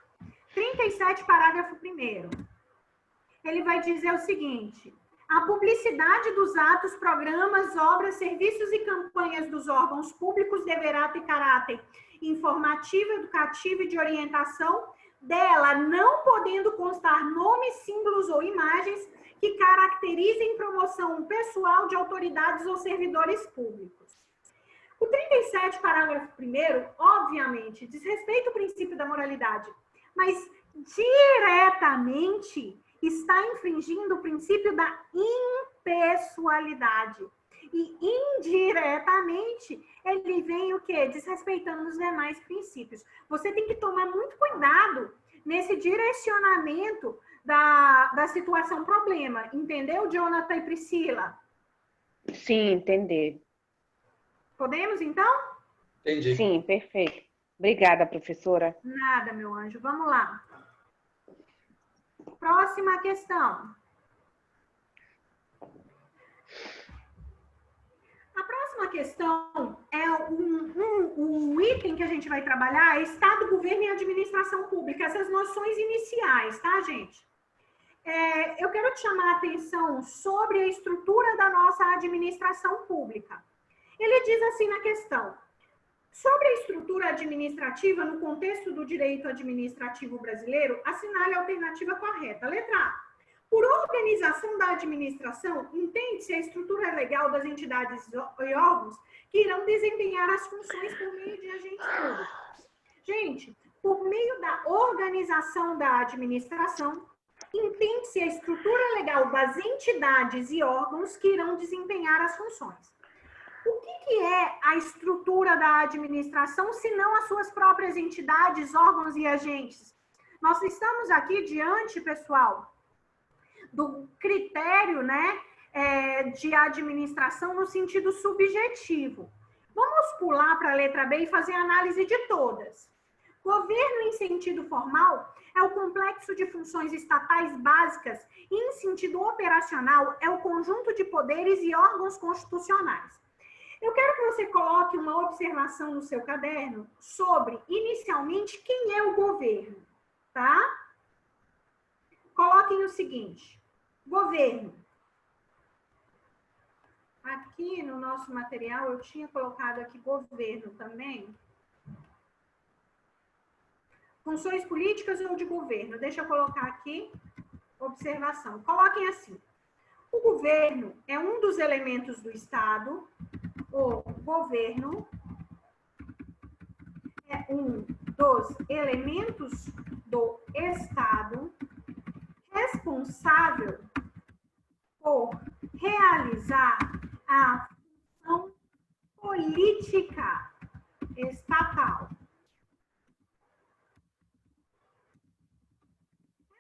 37, parágrafo 1º. Ele vai dizer o seguinte: a publicidade dos atos, programas, obras, serviços e campanhas dos órgãos públicos deverá ter caráter informativo, educativo e de orientação, dela não podendo constar nomes, símbolos ou imagens que caracterizem promoção pessoal de autoridades ou servidores públicos. O 37, parágrafo 1º, obviamente, diz respeito ao princípio da moralidade, mas diretamente está infringindo o princípio da impessoalidade. E indiretamente, ele vem o quê? Desrespeitando os demais princípios. Você tem que tomar muito cuidado nesse direcionamento da situação problema. Entendeu, Jonathan e Priscila? Sim, entendi. Podemos, então? Entendi. Sim, perfeito. Obrigada, professora. Nada, meu anjo. Vamos lá. Próxima questão. A próxima questão é um item que a gente vai trabalhar, é Estado, Governo e Administração Pública, essas noções iniciais, tá, gente? Eu quero te chamar a atenção sobre a estrutura da nossa administração pública. Ele diz assim na questão: sobre a estrutura administrativa no contexto do direito administrativo brasileiro, assinale a alternativa correta. Letra A. Por organização da administração, entende-se a estrutura legal das entidades e órgãos que irão desempenhar as funções por meio de agentes públicos. Gente, por meio da organização da administração, entende-se a estrutura legal das entidades e órgãos que irão desempenhar as funções. O que é a estrutura da administração, se não as suas próprias entidades, órgãos e agentes? Nós estamos aqui diante, pessoal, do critério, né, de administração no sentido subjetivo. Vamos pular para a letra B e fazer a análise de todas. Governo, em sentido formal, é o complexo de funções estatais básicas e, em sentido operacional, é o conjunto de poderes e órgãos constitucionais. Eu quero que você coloque uma observação no seu caderno sobre, inicialmente, quem é o governo, tá? Coloquem o seguinte: governo. Aqui no nosso material eu tinha colocado aqui governo também. Funções políticas ou de governo? Deixa eu colocar aqui, observação. Coloquem assim: o governo é um dos elementos do Estado O governo é um dos elementos do Estado responsável por realizar a função política estatal.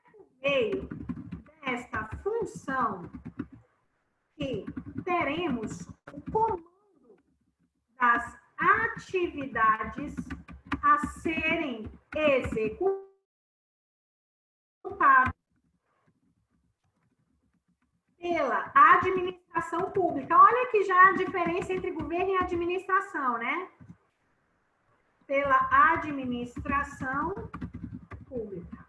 É por meio desta função que teremos o comando das atividades a serem executadas pela administração pública. Olha aqui já a diferença entre governo e administração, né? Pela administração pública.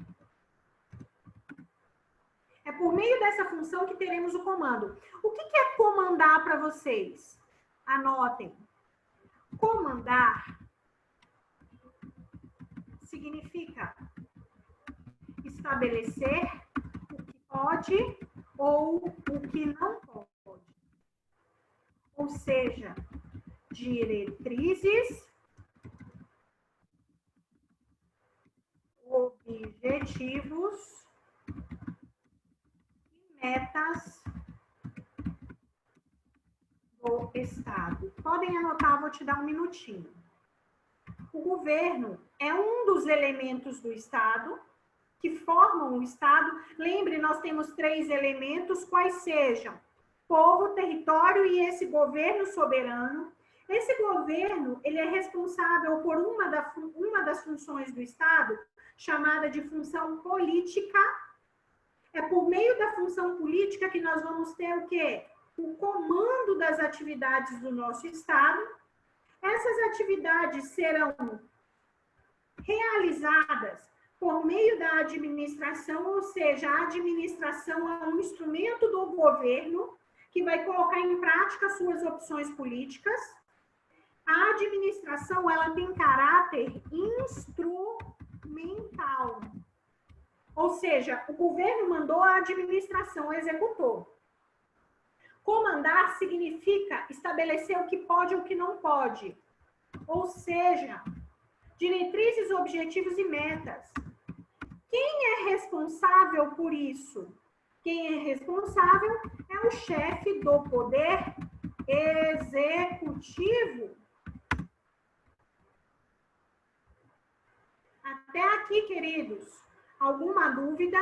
É por meio dessa função que teremos o comando. O que é comandar para vocês? Anotem. Comandar significa estabelecer o que pode ou o que não pode. Ou seja, diretrizes, objetivos e metas do Estado. Podem anotar, vou te dar um minutinho. O governo é um dos elementos do Estado que formam o Estado. Lembre, nós temos 3 elementos, quais sejam povo, território e esse governo soberano. Esse governo, ele é responsável por uma das funções do Estado, chamada de função política. É por meio da função política que nós vamos ter o quê? O comando das atividades do nosso Estado. Essas atividades serão realizadas por meio da administração, ou seja, a administração é um instrumento do governo que vai colocar em prática suas opções políticas. A administração, ela tem caráter instrumental. Ou seja, o governo mandou, a administração executou. Comandar significa estabelecer o que pode e o que não pode. Ou seja, diretrizes, objetivos e metas. Quem é responsável por isso? Quem é responsável é o chefe do poder executivo. Até aqui, queridos, alguma dúvida?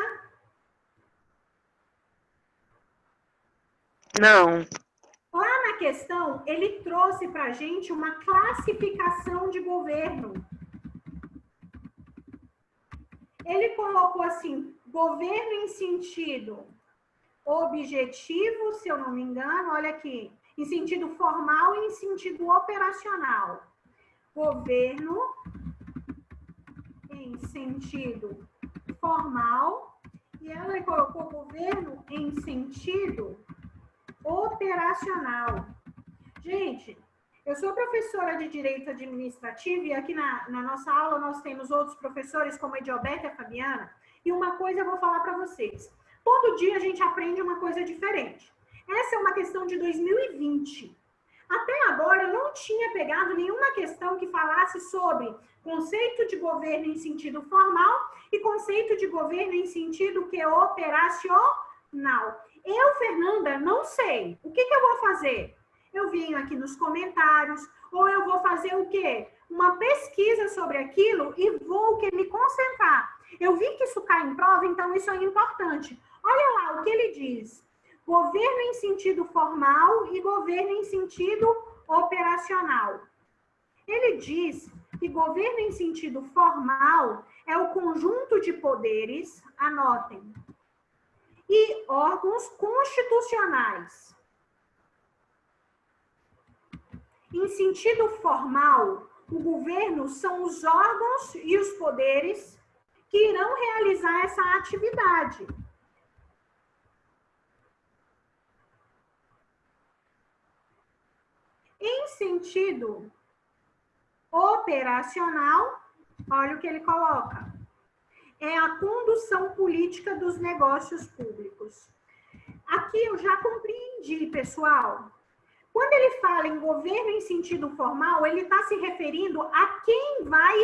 Não. Lá na questão, ele trouxe para a gente uma classificação de governo. Ele colocou assim, governo em sentido objetivo, se eu não me engano, olha aqui, em sentido formal e em sentido operacional. Governo em sentido formal e ela colocou governo em sentido operacional. Gente, eu sou professora de Direito Administrativo e aqui na nossa aula nós temos outros professores como a Ediobete e a Fabiana, e uma coisa eu vou falar para vocês. Todo dia a gente aprende uma coisa diferente. Essa é uma questão de 2020. Até agora eu não tinha pegado nenhuma questão que falasse sobre conceito de governo em sentido formal e conceito de governo em sentido que é operacional. Eu, Fernanda, não sei. O que eu vou fazer? Eu venho aqui nos comentários, ou eu vou fazer o quê? Uma pesquisa sobre aquilo e vou me concentrar. Eu vi que isso cai em prova, então isso é importante. Olha lá o que ele diz. Governo em sentido formal e governo em sentido operacional. Ele diz que governo em sentido formal é o conjunto de poderes, anotem, e órgãos constitucionais. Em sentido formal, o governo são os órgãos e os poderes que irão realizar essa atividade. Em sentido operacional, olha o que ele coloca. É a condução política dos negócios públicos. Aqui eu já compreendi, pessoal. Quando ele fala em governo em sentido formal, ele está se referindo a quem vai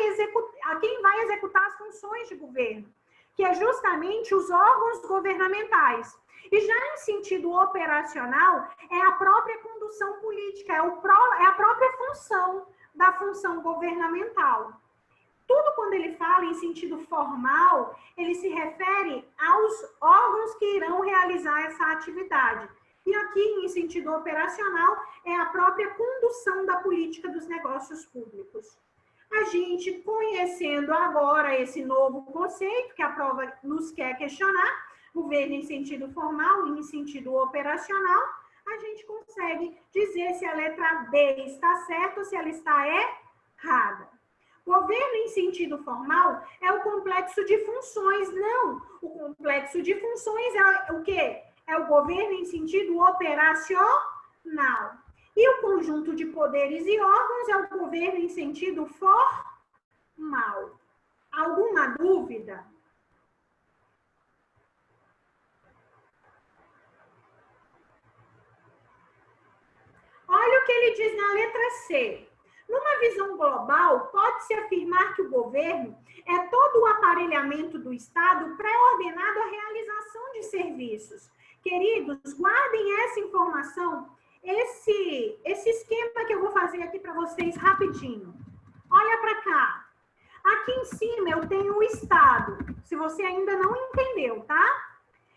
executar as funções de governo, que é justamente os órgãos governamentais. E já em sentido operacional, é a própria condução política, é a própria função da função governamental. Tudo quando ele fala em sentido formal, ele se refere aos órgãos que irão realizar essa atividade. E aqui, em sentido operacional, é a própria condução da política dos negócios públicos. A gente, conhecendo agora esse novo conceito que a prova nos quer questionar, governo em sentido formal e em sentido operacional, a gente consegue dizer se a letra D está certa ou se ela está errada. Governo em sentido formal é o complexo de funções, não. O complexo de funções é o quê? É o governo em sentido operacional. E o conjunto de poderes e órgãos é o governo em sentido formal. Alguma dúvida? Olha o que ele diz na letra C. Numa visão global, pode-se afirmar que o governo é todo o aparelhamento do Estado pré-ordenado à realização de serviços. Queridos, guardem essa informação, esse esquema que eu vou fazer aqui para vocês rapidinho. Olha para cá. Aqui em cima eu tenho o Estado, se você ainda não entendeu, tá?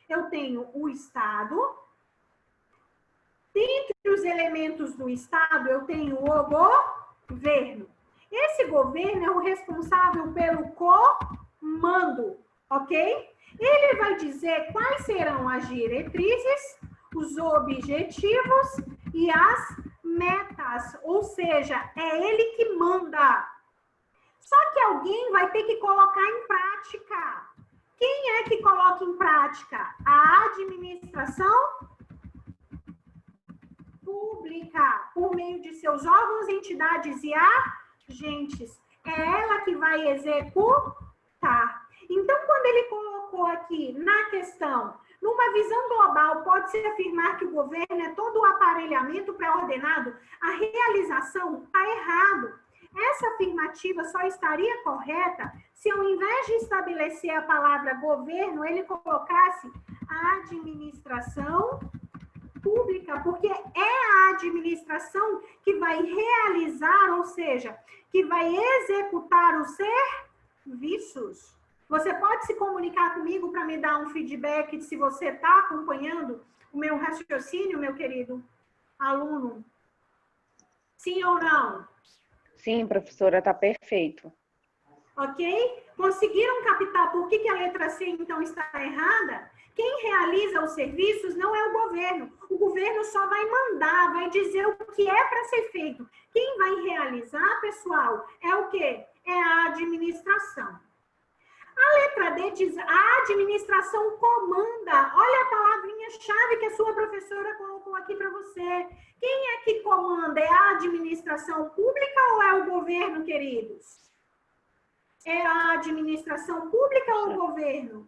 Eu tenho o Estado. Dentre os elementos do Estado, eu tenho o governo. Esse governo é o responsável pelo comando, ok? Ele vai dizer quais serão as diretrizes, os objetivos e as metas, ou seja, é ele que manda. Só que alguém vai ter que colocar em prática. Quem é que coloca em prática? A administração pública, por meio de seus órgãos, entidades e agentes. É ela que vai executar. Então, quando ele colocou aqui na questão, numa visão global, pode-se afirmar que o governo é todo o aparelhamento pré-ordenado, a realização está errado. Essa afirmativa só estaria correta se, ao invés de estabelecer a palavra governo, ele colocasse a administração pública, porque é a administração que vai realizar, ou seja, que vai executar os serviços. Você pode se comunicar comigo para me dar um feedback de se você está acompanhando o meu raciocínio, meu querido aluno? Sim ou não? Sim, professora, está perfeito. Ok? Conseguiram captar por que a letra C, então, está errada? Quem realiza os serviços não é o governo. O governo só vai mandar, vai dizer o que é para ser feito. Quem vai realizar, pessoal, é o quê? É a administração. A letra D diz, a administração comanda. Olha a palavrinha-chave que a sua professora colocou aqui para você. Quem é que comanda? É a administração pública ou é o governo, queridos? É a administração pública ou o governo?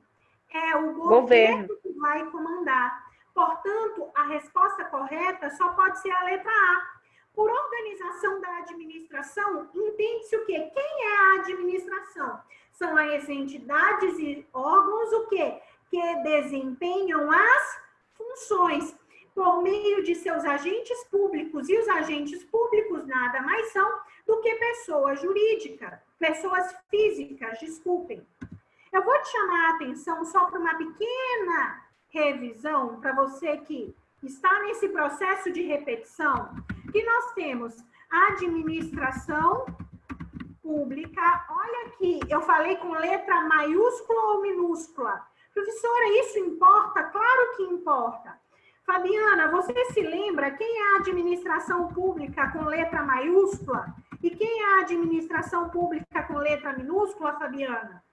É o governo que vai comandar. Portanto, a resposta correta só pode ser a letra A. Por organização da administração, entende-se o quê? Quem é a administração? São as entidades e órgãos o quê? Que desempenham as funções por meio de seus agentes públicos. E os agentes públicos nada mais são do que pessoas jurídicas, pessoas físicas, desculpem. Eu vou te chamar a atenção só para uma pequena revisão, para você que está nesse processo de repetição, que nós temos a administração pública. Olha aqui, eu falei com letra maiúscula ou minúscula? Professora, isso importa? Claro que importa. Fabiana, você se lembra quem é a administração pública com letra maiúscula? E quem é a administração pública com letra minúscula, Fabiana?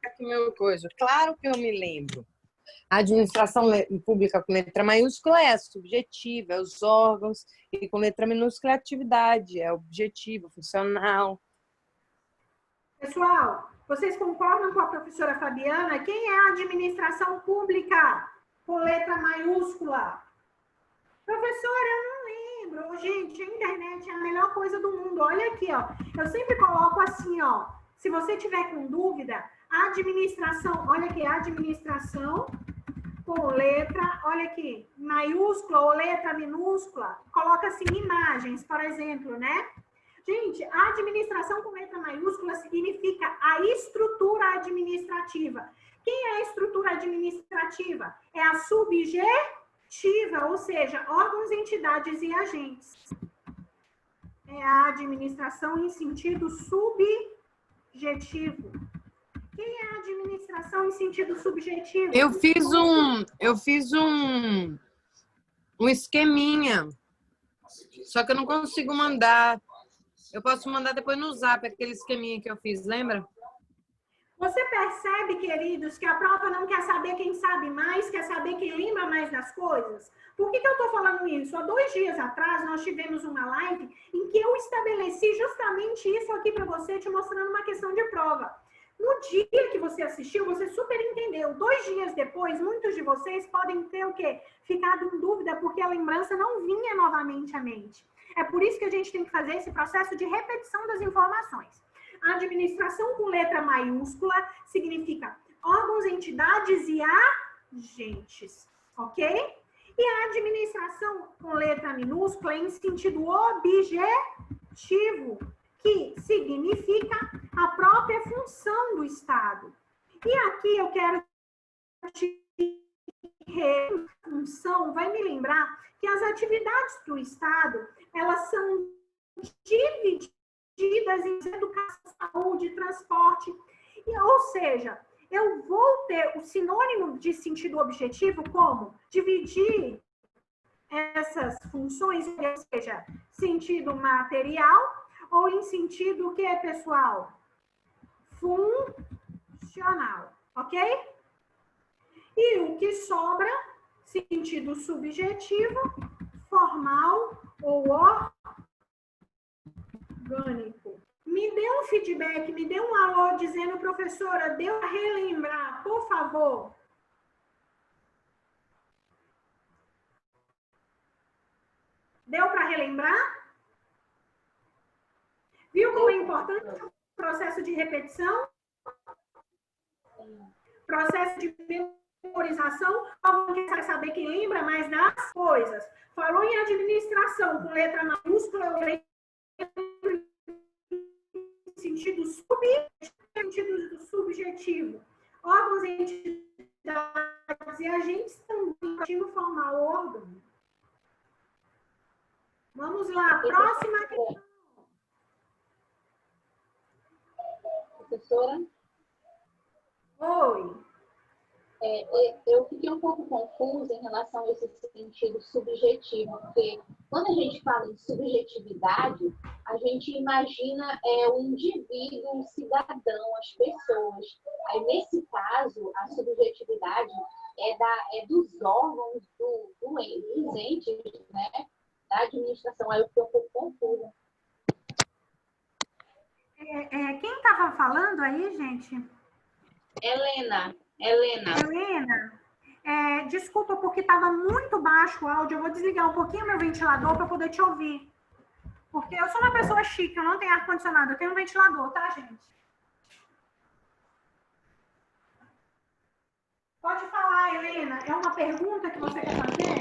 Aqui meu coisa. Claro que eu me lembro. A administração pública com letra maiúscula é subjetiva, é os órgãos, e com letra minúscula é a atividade, é objetivo, funcional. Pessoal, vocês concordam com a professora Fabiana? Quem é a administração pública com letra maiúscula? Professora, eu não lembro. Gente, a internet é a melhor coisa do mundo. Olha aqui, ó. Eu sempre coloco assim, ó. Se você tiver com dúvida, administração, olha aqui, administração com letra, olha aqui, maiúscula ou letra minúscula, coloca assim, imagens, por exemplo, né? Gente, a administração com letra maiúscula significa a estrutura administrativa. Quem é a estrutura administrativa? É a subjetiva, ou seja, órgãos, entidades e agentes. É a administração em sentido subjetivo. Quem é a administração em sentido subjetivo? Eu fiz um esqueminha, só que eu não consigo mandar. Eu posso mandar depois no Zap aquele esqueminha que eu fiz, lembra? Você percebe, queridos, que a prova não quer saber quem sabe mais, quer saber quem lembra mais das coisas? Por que eu estou falando isso? Há 2 dias atrás, nós tivemos uma live em que eu estabeleci justamente isso aqui para você, te mostrando uma questão de prova. No dia que você assistiu, você super entendeu. 2 dias depois, muitos de vocês podem ter o quê? Ficado em dúvida porque a lembrança não vinha novamente à mente. É por isso que a gente tem que fazer esse processo de repetição das informações. A administração com letra maiúscula significa órgãos, entidades e agentes, ok? E a administração com letra minúscula em sentido objetivo, que significa a própria função do Estado. E aqui eu quero te função, vai me lembrar que as atividades do Estado, elas são divididas em educação, saúde, transporte, ou seja, eu vou ter o sinônimo de sentido objetivo como dividir essas funções, ou seja, sentido material ou em sentido o que é, pessoal? Funcional, ok? E o que sobra, sentido subjetivo, formal ou orgânico. Me dê um feedback, me dê um alô dizendo, professora, deu para relembrar, por favor. Deu para relembrar? Viu como é importante o processo de repetição? Processo de memorização, alguém quer saber quem lembra mais das coisas. Falou em administração com letra maiúscula, eu lembro sentido subjetivo. Órgãos, entidades e agentes também no formal órgão. Vamos lá, próxima questão. Professora? Oi. Eu fiquei um pouco confusa em relação a esse sentido subjetivo, porque quando a gente fala em subjetividade, a gente imagina o indivíduo, o cidadão, as pessoas. Aí, nesse caso, a subjetividade é dos órgãos, dos entes, né, da administração. Aí eu fiquei um pouco confusa. Quem estava falando aí, gente? Helena. Desculpa, porque estava muito baixo o áudio. Eu vou desligar um pouquinho meu ventilador para poder te ouvir. Porque eu sou uma pessoa chique, eu não tenho ar-condicionado, eu tenho um ventilador, tá, gente? Pode falar, Helena. É uma pergunta que você quer fazer?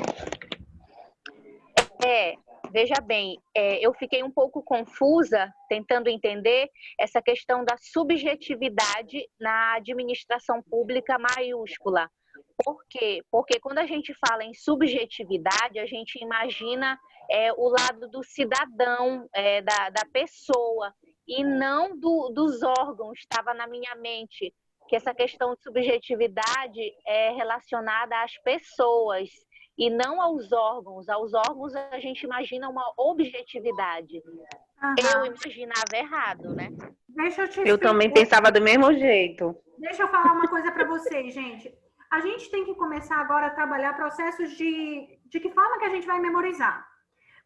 Veja bem, eu fiquei um pouco confusa tentando entender essa questão da subjetividade na administração pública maiúscula. Por quê? Porque quando a gente fala em subjetividade, a gente imagina o lado do cidadão, da pessoa, e não dos órgãos. Estava na minha mente que essa questão de subjetividade é relacionada às pessoas e não aos órgãos. Aos órgãos a gente imagina uma objetividade. Aham. Eu imaginava errado, né? Deixa eu te Eu também pensava do mesmo jeito. Deixa eu falar uma coisa para vocês, gente. A gente tem que começar agora a trabalhar processos de que forma que a gente vai memorizar.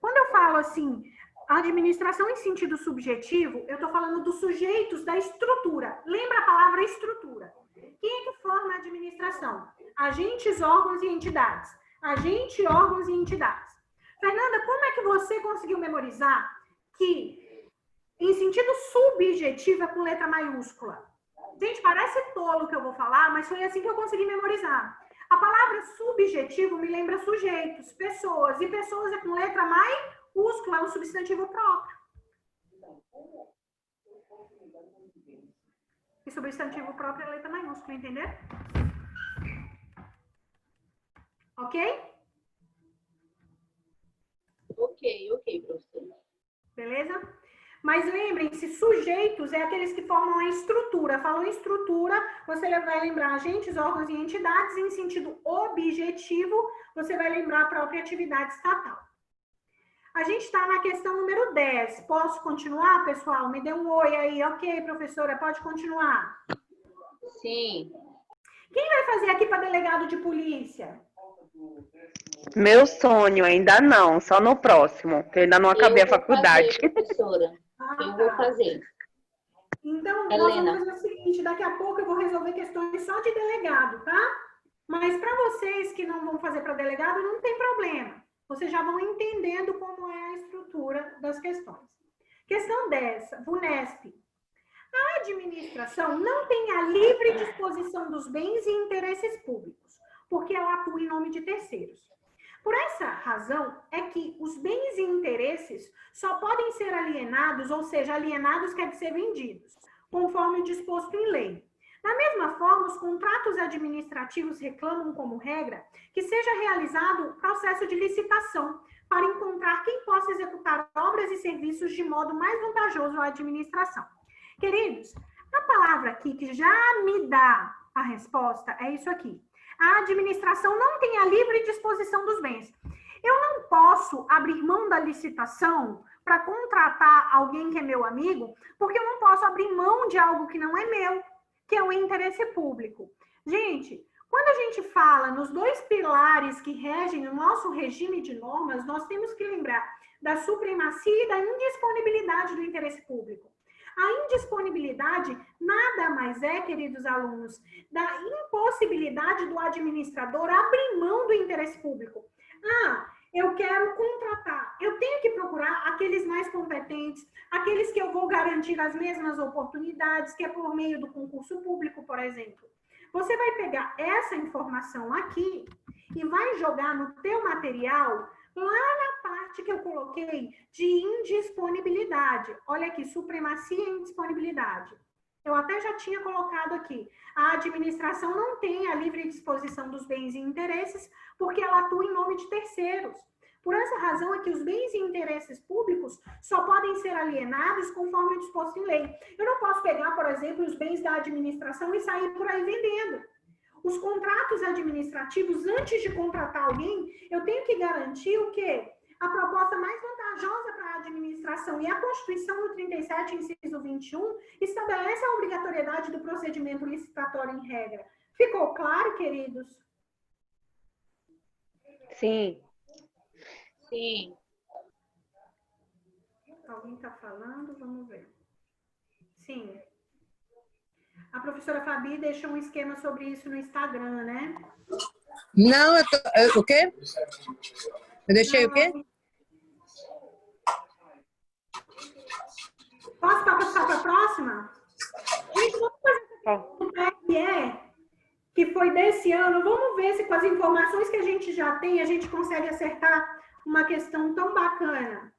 Quando eu falo assim, a administração em sentido subjetivo, eu estou falando dos sujeitos da estrutura. Lembra a palavra estrutura? Quem é que forma a administração? Agentes, órgãos e entidades. Agente, órgãos e entidades. Fernanda, como é que você conseguiu memorizar que em sentido subjetivo é com letra maiúscula? Gente, parece tolo o que eu vou falar, mas foi assim que eu consegui memorizar. A palavra subjetivo me lembra sujeitos, pessoas, e pessoas é com letra maiúscula, é um substantivo próprio. E substantivo próprio é letra maiúscula, entendeu? Ok? Ok, professora. Beleza? Mas lembrem-se, sujeitos é aqueles que formam a estrutura. Falou em estrutura, você vai lembrar agentes, órgãos e entidades. Em sentido objetivo, você vai lembrar a própria atividade estatal. A gente está na questão número 10. Posso continuar, pessoal? Me dê um oi aí. Ok, professora, pode continuar. Sim. Quem vai fazer aqui para delegado de polícia? Meu sonho, ainda não, só no próximo, que eu ainda não acabei a faculdade. Fazer, professora. Eu vou fazer. Então, Helena. nós vamos fazer o seguinte, daqui a pouco eu vou resolver questões só de delegado, tá? Mas para vocês que não vão fazer para delegado, não tem problema. Vocês já vão entendendo como é a estrutura das questões. Questão 10, VUNESP. A administração não tem a livre disposição dos bens e interesses públicos, porque ela atua em nome de terceiros. Por essa razão, é que os bens e interesses só podem ser alienados, ou seja, alienados quer dizer vendidos, conforme o disposto em lei. Da mesma forma, os contratos administrativos reclamam, como regra, que seja realizado o processo de licitação para encontrar quem possa executar obras e serviços de modo mais vantajoso à administração. Queridos, a palavra aqui que já me dá a resposta é isso aqui. A administração não tem a livre disposição dos bens. Eu não posso abrir mão da licitação para contratar alguém que é meu amigo, porque eu não posso abrir mão de algo que não é meu, que é o interesse público. Gente, quando a gente fala nos dois pilares que regem o nosso regime de normas, nós temos que lembrar da supremacia e da indisponibilidade do interesse público. A indisponibilidade nada mais é, queridos alunos, da impossibilidade do administrador abrir mão do interesse público. Ah, eu quero contratar, eu tenho que procurar aqueles mais competentes, aqueles que eu vou garantir as mesmas oportunidades, que é por meio do concurso público, por exemplo. Você vai pegar essa informação aqui e vai jogar no teu material lá na parte que eu coloquei de indisponibilidade. Olha aqui, supremacia e indisponibilidade. Eu até já tinha colocado aqui. A administração não tem a livre disposição dos bens e interesses porque ela atua em nome de terceiros. Por essa razão é que os bens e interesses públicos só podem ser alienados conforme disposto em lei. Eu não posso pegar, por exemplo, os bens da administração e sair por aí vendendo. Os contratos administrativos, antes de contratar alguém, eu tenho que garantir o quê? A proposta mais vantajosa para a administração. E a Constituição, no 37, inciso 21, estabelece a obrigatoriedade do procedimento licitatório em regra. Ficou claro, queridos? Sim. Sim. Alguém está falando? Vamos ver. Sim. A professora Fabi deixou um esquema sobre isso no Instagram, né? Não, o quê? Eu deixei o quê? Posso passar para a próxima? Gente, vamos fazer essa questão do TRE, que foi desse ano. Vamos ver se com as informações que a gente já tem, a gente consegue acertar uma questão tão bacana.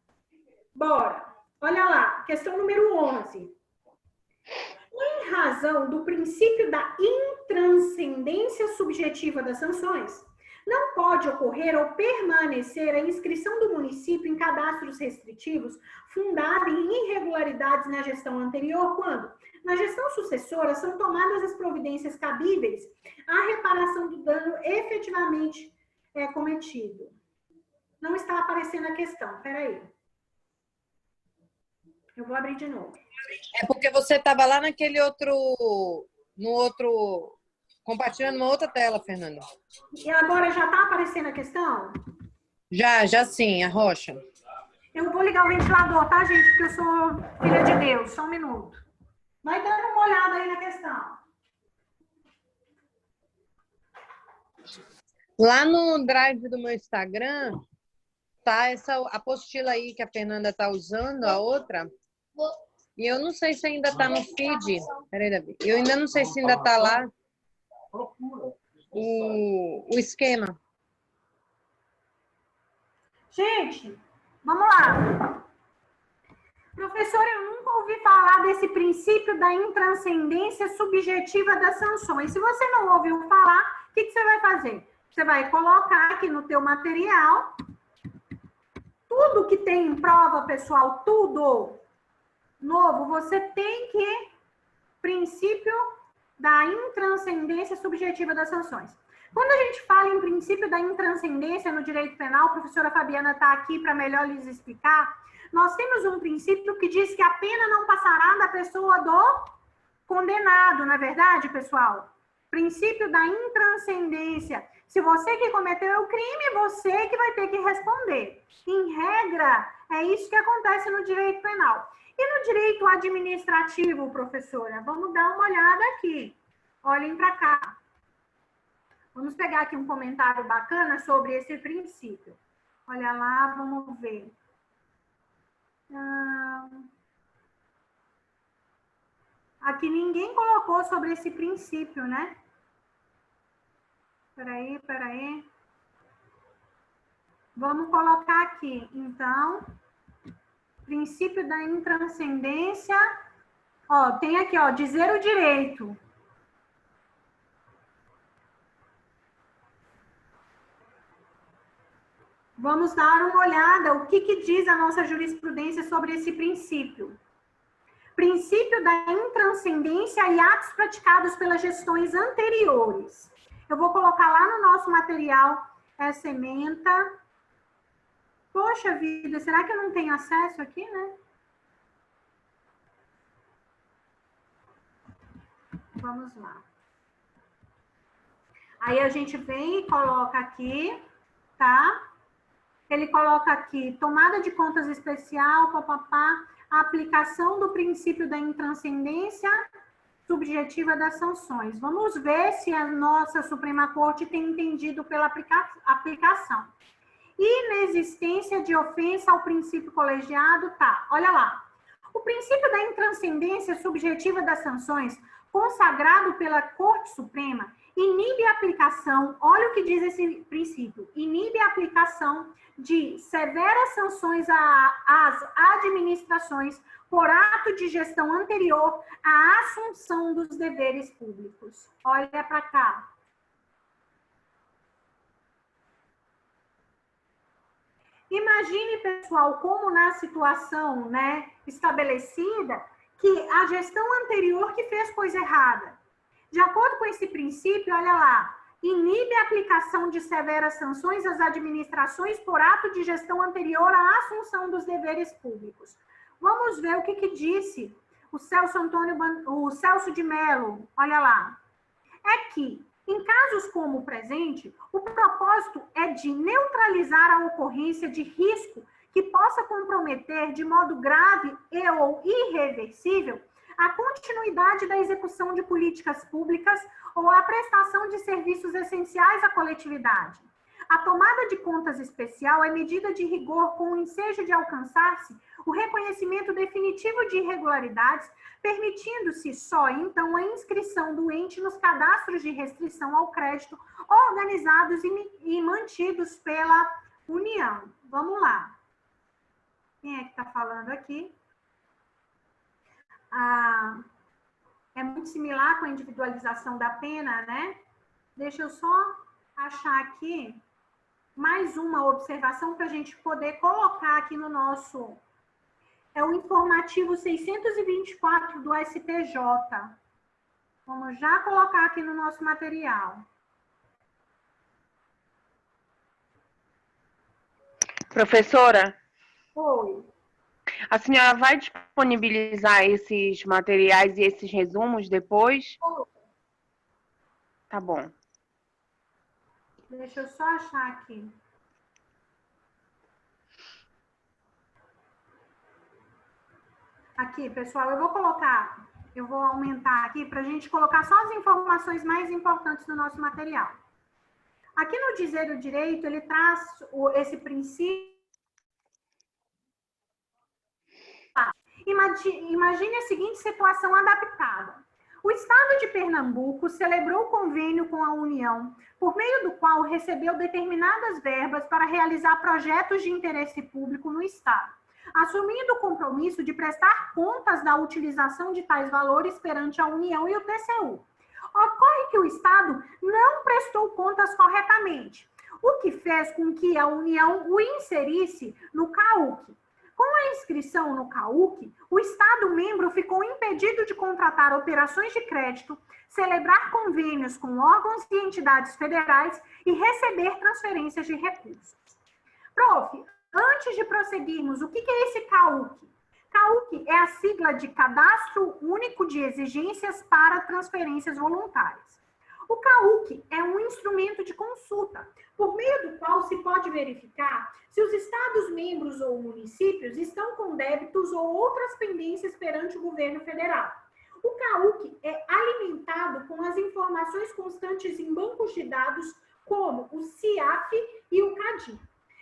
Bora. Olha lá, questão número 11. Em razão do princípio da intranscendência subjetiva das sanções, não pode ocorrer ou permanecer a inscrição do município em cadastros restritivos fundada em irregularidades na gestão anterior, quando, na gestão sucessora, são tomadas as providências cabíveis à reparação do dano efetivamente cometido. Não está aparecendo a questão, espera aí. Eu vou abrir de novo. É porque você estava lá naquele compartilhando uma outra tela, Fernanda. E agora já está aparecendo a questão? Já sim, a Rocha. Eu vou ligar o ventilador, tá, gente? Porque eu sou filha de Deus. Só um minuto. Vai dando uma olhada aí na questão. Lá no drive do meu Instagram, consultar essa apostila aí que a Fernanda está usando, a outra. E eu não sei se ainda está no feed. Peraí, Davi. Eu ainda não sei se ainda está lá o esquema. Gente, vamos lá. Professora, eu nunca ouvi falar desse princípio da intranscendência subjetiva das sanções. Se você não ouviu falar, o que você vai fazer? Você vai colocar aqui no teu material tudo que tem em prova, pessoal, tudo novo, você tem que princípio da intranscendência subjetiva das sanções. Quando a gente fala em princípio da intranscendência no direito penal, a professora Fabiana está aqui para melhor lhes explicar, nós temos um princípio que diz que a pena não passará da pessoa do condenado, não é verdade, pessoal? Princípio da intranscendência. Se você que cometeu o crime, você que vai ter que responder. Em regra, é isso que acontece no direito penal. E no direito administrativo, professora? Vamos dar uma olhada aqui. Olhem para cá. Vamos pegar aqui um comentário bacana sobre esse princípio. Olha lá, vamos ver. Aqui ninguém colocou sobre esse princípio, né? Peraí. Vamos colocar aqui, então, princípio da intranscendência. Ó, tem aqui, ó, dizer o direito. Vamos dar uma olhada, o que diz a nossa jurisprudência sobre esse princípio. Princípio da intranscendência e atos praticados pelas gestões anteriores. Eu vou colocar lá no nosso material essa ementa. Poxa vida, será que eu não tenho acesso aqui, né? Vamos lá. Aí a gente vem e coloca aqui, tá? Ele coloca aqui, tomada de contas especial, papapá, a aplicação do princípio da intranscendência subjetiva das sanções. Vamos ver se a nossa Suprema Corte tem entendido pela aplicação. Inexistência de ofensa ao princípio colegiado, tá, olha lá. O princípio da intranscendência subjetiva das sanções, consagrado pela Corte Suprema, inibe a aplicação, olha o que diz esse princípio, inibe a aplicação de severas sanções às administrações por ato de gestão anterior à assunção dos deveres públicos. Olha para cá. Imagine, pessoal, como na situação, né, estabelecida, que a gestão anterior que fez coisa errada. De acordo com esse princípio, olha lá, inibe a aplicação de severas sanções às administrações por ato de gestão anterior à assunção dos deveres públicos. Vamos ver o que disse o Celso de Mello, olha lá. É que, em casos como o presente, o propósito é de neutralizar a ocorrência de risco que possa comprometer de modo grave e ou irreversível a continuidade da execução de políticas públicas ou a prestação de serviços essenciais à coletividade. A tomada de contas especial é medida de rigor com o ensejo de alcançar-se o reconhecimento definitivo de irregularidades, permitindo-se só, então, a inscrição do ente nos cadastros de restrição ao crédito organizados e mantidos pela União. Vamos lá. Quem é que está falando aqui? É muito similar com a individualização da pena, né? Deixa eu só achar aqui mais uma observação para a gente poder colocar aqui no nosso... É o informativo 624 do STJ. Vamos já colocar aqui no nosso material. Professora? Oi. A senhora vai disponibilizar esses materiais e esses resumos depois? Oi. Tá bom. Deixa eu só achar aqui. Aqui, pessoal, eu vou aumentar aqui para a gente colocar só as informações mais importantes do nosso material. Aqui no Dizer o Direito, ele traz esse princípio Imagine a seguinte situação adaptada. O Estado de Pernambuco celebrou convênio com a União, por meio do qual recebeu determinadas verbas para realizar projetos de interesse público no Estado, assumindo o compromisso de prestar contas da utilização de tais valores perante a União e o TCU. Ocorre que o Estado não prestou contas corretamente, o que fez com que a União o inserisse no CAUC. Com a inscrição no CAUC, o Estado-membro ficou impedido de contratar operações de crédito, celebrar convênios com órgãos e entidades federais e receber transferências de recursos. Prof, antes de prosseguirmos, o que é esse CAUC? CAUC é a sigla de Cadastro Único de Exigências para Transferências Voluntárias. O CAUC é um instrumento de consulta, por meio do qual se pode verificar se os Estados-membros ou municípios estão com débitos ou outras pendências perante o governo federal. O CAUC é alimentado com as informações constantes em bancos de dados, como o CIAF e o CADI.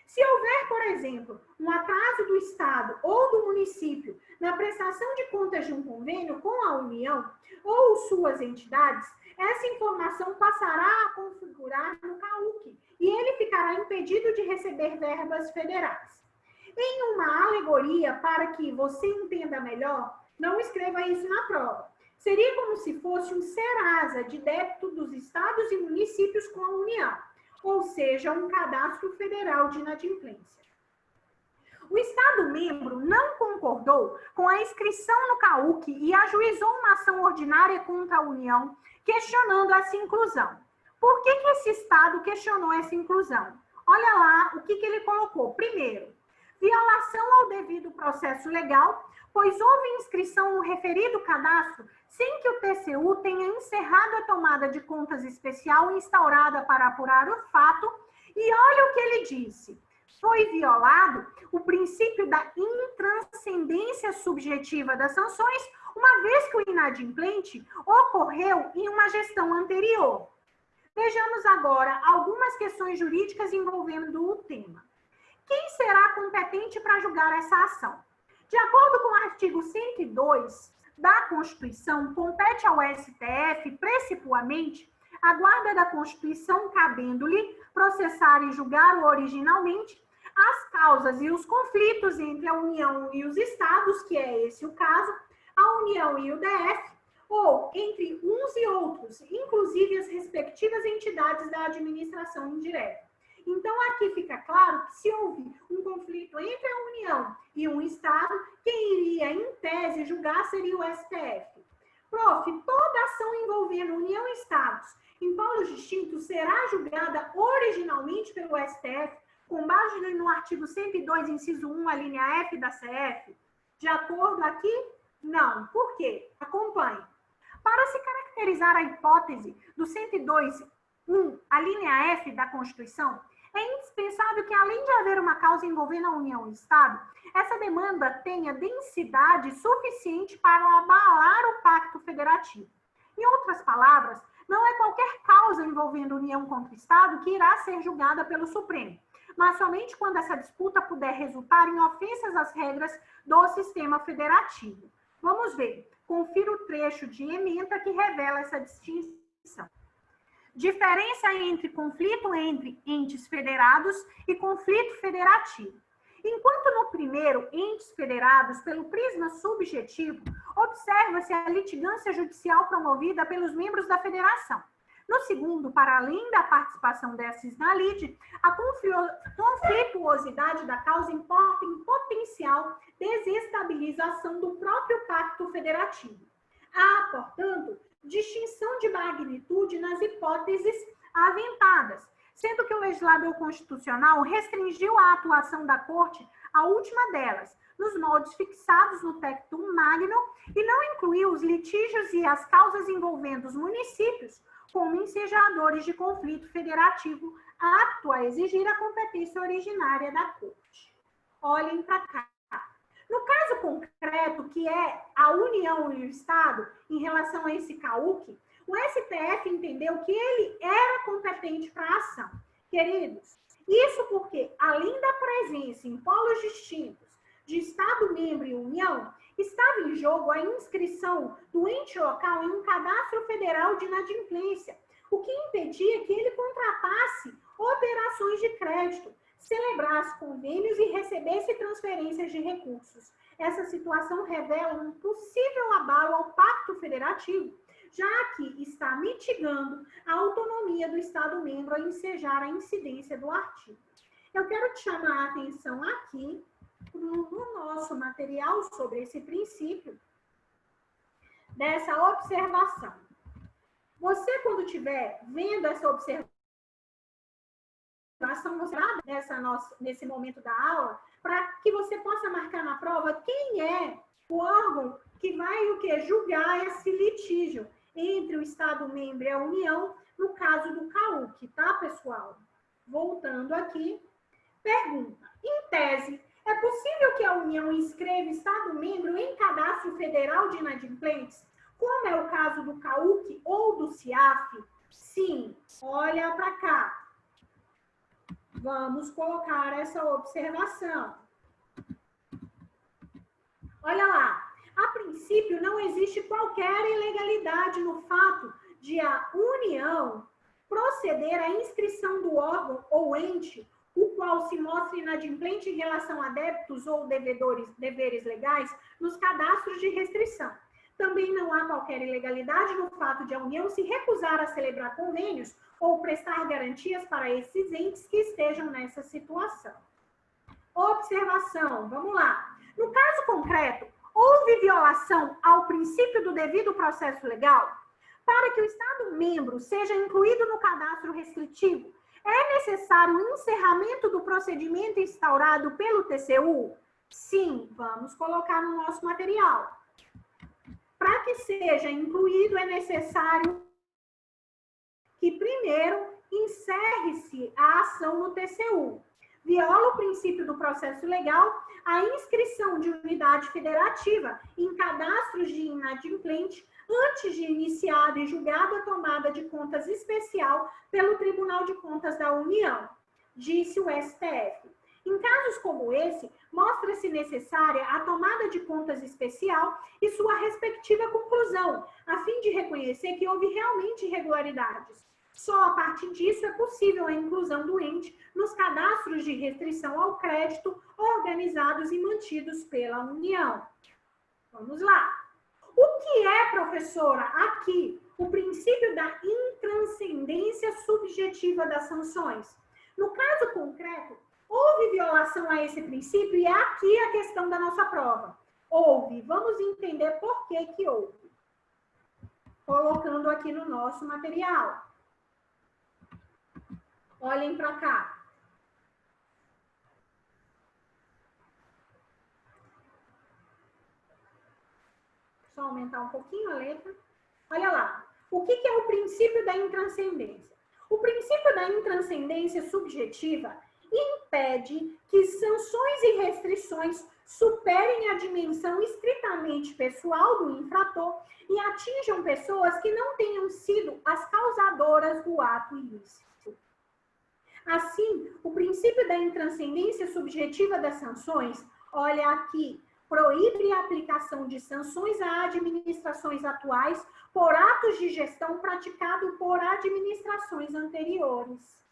Se houver, por exemplo, um atraso do Estado ou do município na prestação de contas de um convênio com a União ou suas entidades, essa informação passará a configurar no CAUC e ele ficará impedido de receber verbas federais. Em uma alegoria, para que você entenda melhor, não escreva isso na prova. Seria como se fosse um Serasa de débito dos estados e municípios com a União, ou seja, um cadastro federal de inadimplência. O Estado-membro não concordou com a inscrição no CAUC e ajuizou uma ação ordinária contra a União, questionando essa inclusão. Por que esse Estado questionou essa inclusão? Olha lá o que ele colocou. Primeiro, violação ao devido processo legal, pois houve inscrição no referido cadastro sem que o TCU tenha encerrado a tomada de contas especial instaurada para apurar o fato. E olha o que ele disse. Foi violado o princípio da intranscendência subjetiva das sanções, uma vez que o inadimplente ocorreu em uma gestão anterior. Vejamos agora algumas questões jurídicas envolvendo o tema. Quem será competente para julgar essa ação? De acordo com o artigo 102 da Constituição, compete ao STF, principalmente, a guarda da Constituição, cabendo-lhe processar e julgar originalmente as causas e os conflitos entre a União e os Estados, que é esse o caso, a União e o DF, ou entre uns e outros, inclusive as respectivas entidades da administração indireta. Então, aqui fica claro que se houve um conflito entre a União e um Estado, quem iria, em tese, julgar seria o STF. Prof, toda ação envolvendo União e Estados em polos distintos será julgada originalmente pelo STF, com base no artigo 102, inciso 1, a linha F da CF? De acordo aqui? Não. Por quê? Acompanhe. Para se caracterizar a hipótese do 102, 1, a linha F da Constituição, é indispensável que, além de haver uma causa envolvendo a União e o Estado, essa demanda tenha densidade suficiente para abalar o pacto federativo. Em outras palavras, não é qualquer causa envolvendo União contra o Estado que irá ser julgada pelo Supremo, mas somente quando essa disputa puder resultar em ofensas às regras do sistema federativo. Vamos ver. Confira o trecho de ementa que revela essa distinção. Diferença entre conflito entre entes federados e conflito federativo. Enquanto no primeiro, entes federados, pelo prisma subjetivo, observa-se a litigância judicial promovida pelos membros da federação. No segundo, para além da participação desses na lide, a conflituosidade da causa importa em potencial desestabilização do próprio pacto federativo. Há, portanto, distinção de magnitude nas hipóteses aventadas, sendo que o legislador constitucional restringiu a atuação da Corte à última delas, nos moldes fixados no texto magno, e não incluiu os litígios e as causas envolvendo os municípios como ensejadores de conflito federativo, apto a exigir a competência originária da Corte. Olhem para cá. No caso concreto, que é a União e o Estado, em relação a esse CAUC, o STF entendeu que ele era competente para a ação. Queridos, isso porque, além da presença em polos distintos de Estado-membro e União, estava em jogo a inscrição do ente local em um cadastro federal de inadimplência, o que impedia que ele contratasse operações de crédito, celebrasse convênios e recebesse transferências de recursos. Essa situação revela um possível abalo ao Pacto Federativo, já que está mitigando a autonomia do Estado-membro a ensejar a incidência do artigo. Eu quero te chamar a atenção aqui, no nosso material sobre esse princípio, dessa observação. Você, quando estiver vendo essa observação, você nesse momento da aula, para que você possa marcar na prova quem é o órgão que vai julgar esse litígio entre o Estado-membro e a União, no caso do CAUC, tá, pessoal? Voltando aqui, pergunta. Em tese, é possível que a União inscreva Estado-membro em cadastro federal de inadimplentes, como é o caso do CAUC ou do CIAF? Sim. Olha para cá. Vamos colocar essa observação. Olha lá. A princípio, não existe qualquer ilegalidade no fato de a União proceder à inscrição do órgão ou ente, o qual se mostra inadimplente em relação a débitos ou deveres legais, nos cadastros de restrição. Também não há qualquer ilegalidade no fato de a União se recusar a celebrar convênios ou prestar garantias para esses entes que estejam nessa situação. Observação, vamos lá. No caso concreto, houve violação ao princípio do devido processo legal? Para que o Estado-membro seja incluído no cadastro restritivo, é necessário o encerramento do procedimento instaurado pelo TCU? Sim, vamos colocar no nosso material. Para que seja incluído, é necessário que primeiro encerre-se a ação no TCU. Viola o princípio do processo legal a inscrição de unidade federativa em cadastros de inadimplente antes de iniciada e julgada a tomada de contas especial pelo Tribunal de Contas da União, disse o STF. Em casos como esse, mostra-se necessária a tomada de contas especial e sua respectiva conclusão, a fim de reconhecer que houve realmente irregularidades. Só a partir disso é possível a inclusão do ente nos cadastros de restrição ao crédito organizados e mantidos pela União. Vamos lá. O que é, professora, aqui, o princípio da intranscendência subjetiva das sanções? No caso concreto, houve violação a esse princípio e é aqui a questão da nossa prova. Houve. Vamos entender por que que houve. Colocando aqui no nosso material. Olhem para cá. Só aumentar um pouquinho a letra. Olha lá. O que é o princípio da intranscendência? O princípio da intranscendência subjetiva impede que sanções e restrições superem a dimensão estritamente pessoal do infrator e atinjam pessoas que não tenham sido as causadoras do ato ilícito. Assim, o princípio da intranscendência subjetiva das sanções, olha aqui, proíbe a aplicação de sanções a administrações atuais por atos de gestão praticado por administrações anteriores.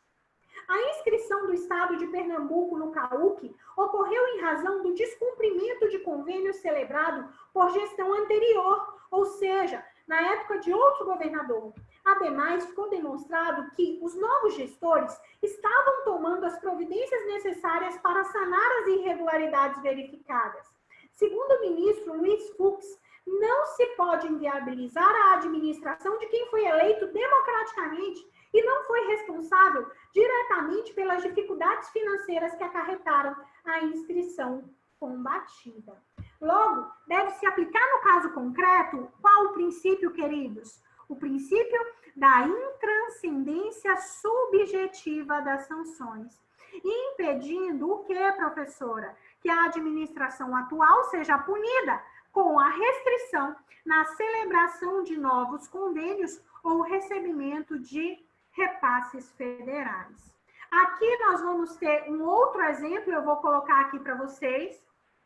A inscrição do Estado de Pernambuco no CAUC ocorreu em razão do descumprimento de convênio celebrado por gestão anterior, ou seja, na época de outro governador. Ademais, ficou demonstrado que os novos gestores estavam tomando as providências necessárias para sanar as irregularidades verificadas. Segundo o ministro Luiz Fux, não se pode inviabilizar a administração de quem foi eleito democraticamente e não foi responsável diretamente pelas dificuldades financeiras que acarretaram a inscrição combatida. Logo, deve-se aplicar no caso concreto qual o princípio, queridos? O princípio da intranscendência subjetiva das sanções, impedindo o que, professora? Que a administração atual seja punida com a restrição na celebração de novos convênios ou recebimento de repasses federais. Aqui nós vamos ter um outro exemplo, eu vou colocar aqui para vocês.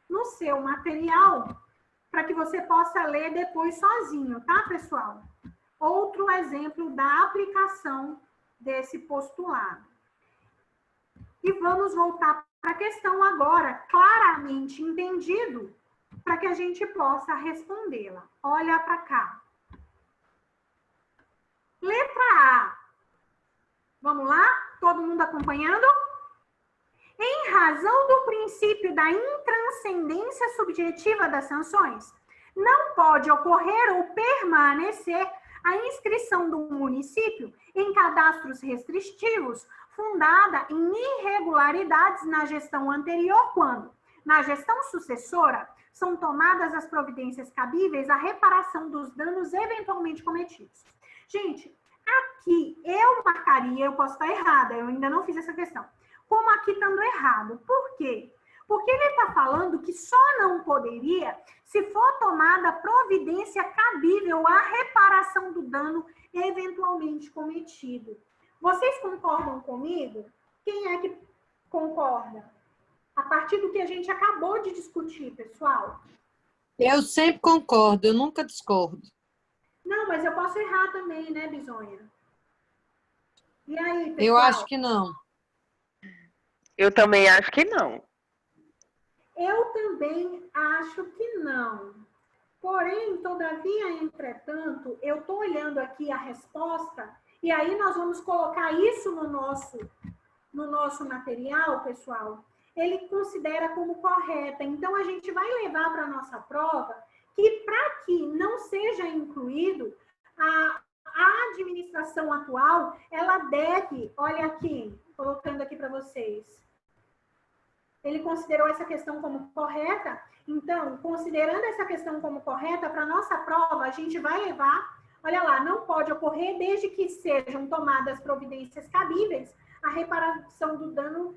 no seu material, para que você possa ler depois sozinho, tá, pessoal? Outro exemplo da aplicação desse postulado. E vamos voltar para a questão agora, claramente entendido, para que a gente possa respondê-la. Olha para cá. Letra A. Vamos lá? Todo mundo acompanhando? Em razão do princípio da intranscendência subjetiva das sanções, não pode ocorrer ou permanecer a inscrição do município em cadastros restritivos fundada em irregularidades na gestão anterior, quando, na gestão sucessora, são tomadas as providências cabíveis à reparação dos danos eventualmente cometidos. Gente, aqui eu marcaria, eu posso estar errada, eu ainda não fiz essa questão, como aqui estando errado. Por quê? Porque ele está falando que só não poderia se for tomada providência cabível à reparação do dano eventualmente cometido. Vocês concordam comigo? Quem é que concorda? A partir do que a gente acabou de discutir, pessoal. Eu sempre concordo, eu nunca discordo. Não, mas eu posso errar também, né, Bisonha? E aí, pessoal? Eu acho que não. Eu também acho que não. Eu também acho que não. Porém, todavia, entretanto, eu estou olhando aqui a resposta e aí nós vamos colocar isso no nosso material, pessoal. Ele considera como correta. Então, a gente vai levar para a nossa prova que, para que não seja incluído, a administração atual, ela deve, olha aqui, colocando aqui para vocês. Ele considerou essa questão como correta. Então, considerando essa questão como correta, para a nossa prova, a gente vai levar, olha lá, não pode ocorrer desde que sejam tomadas providências cabíveis a reparação do dano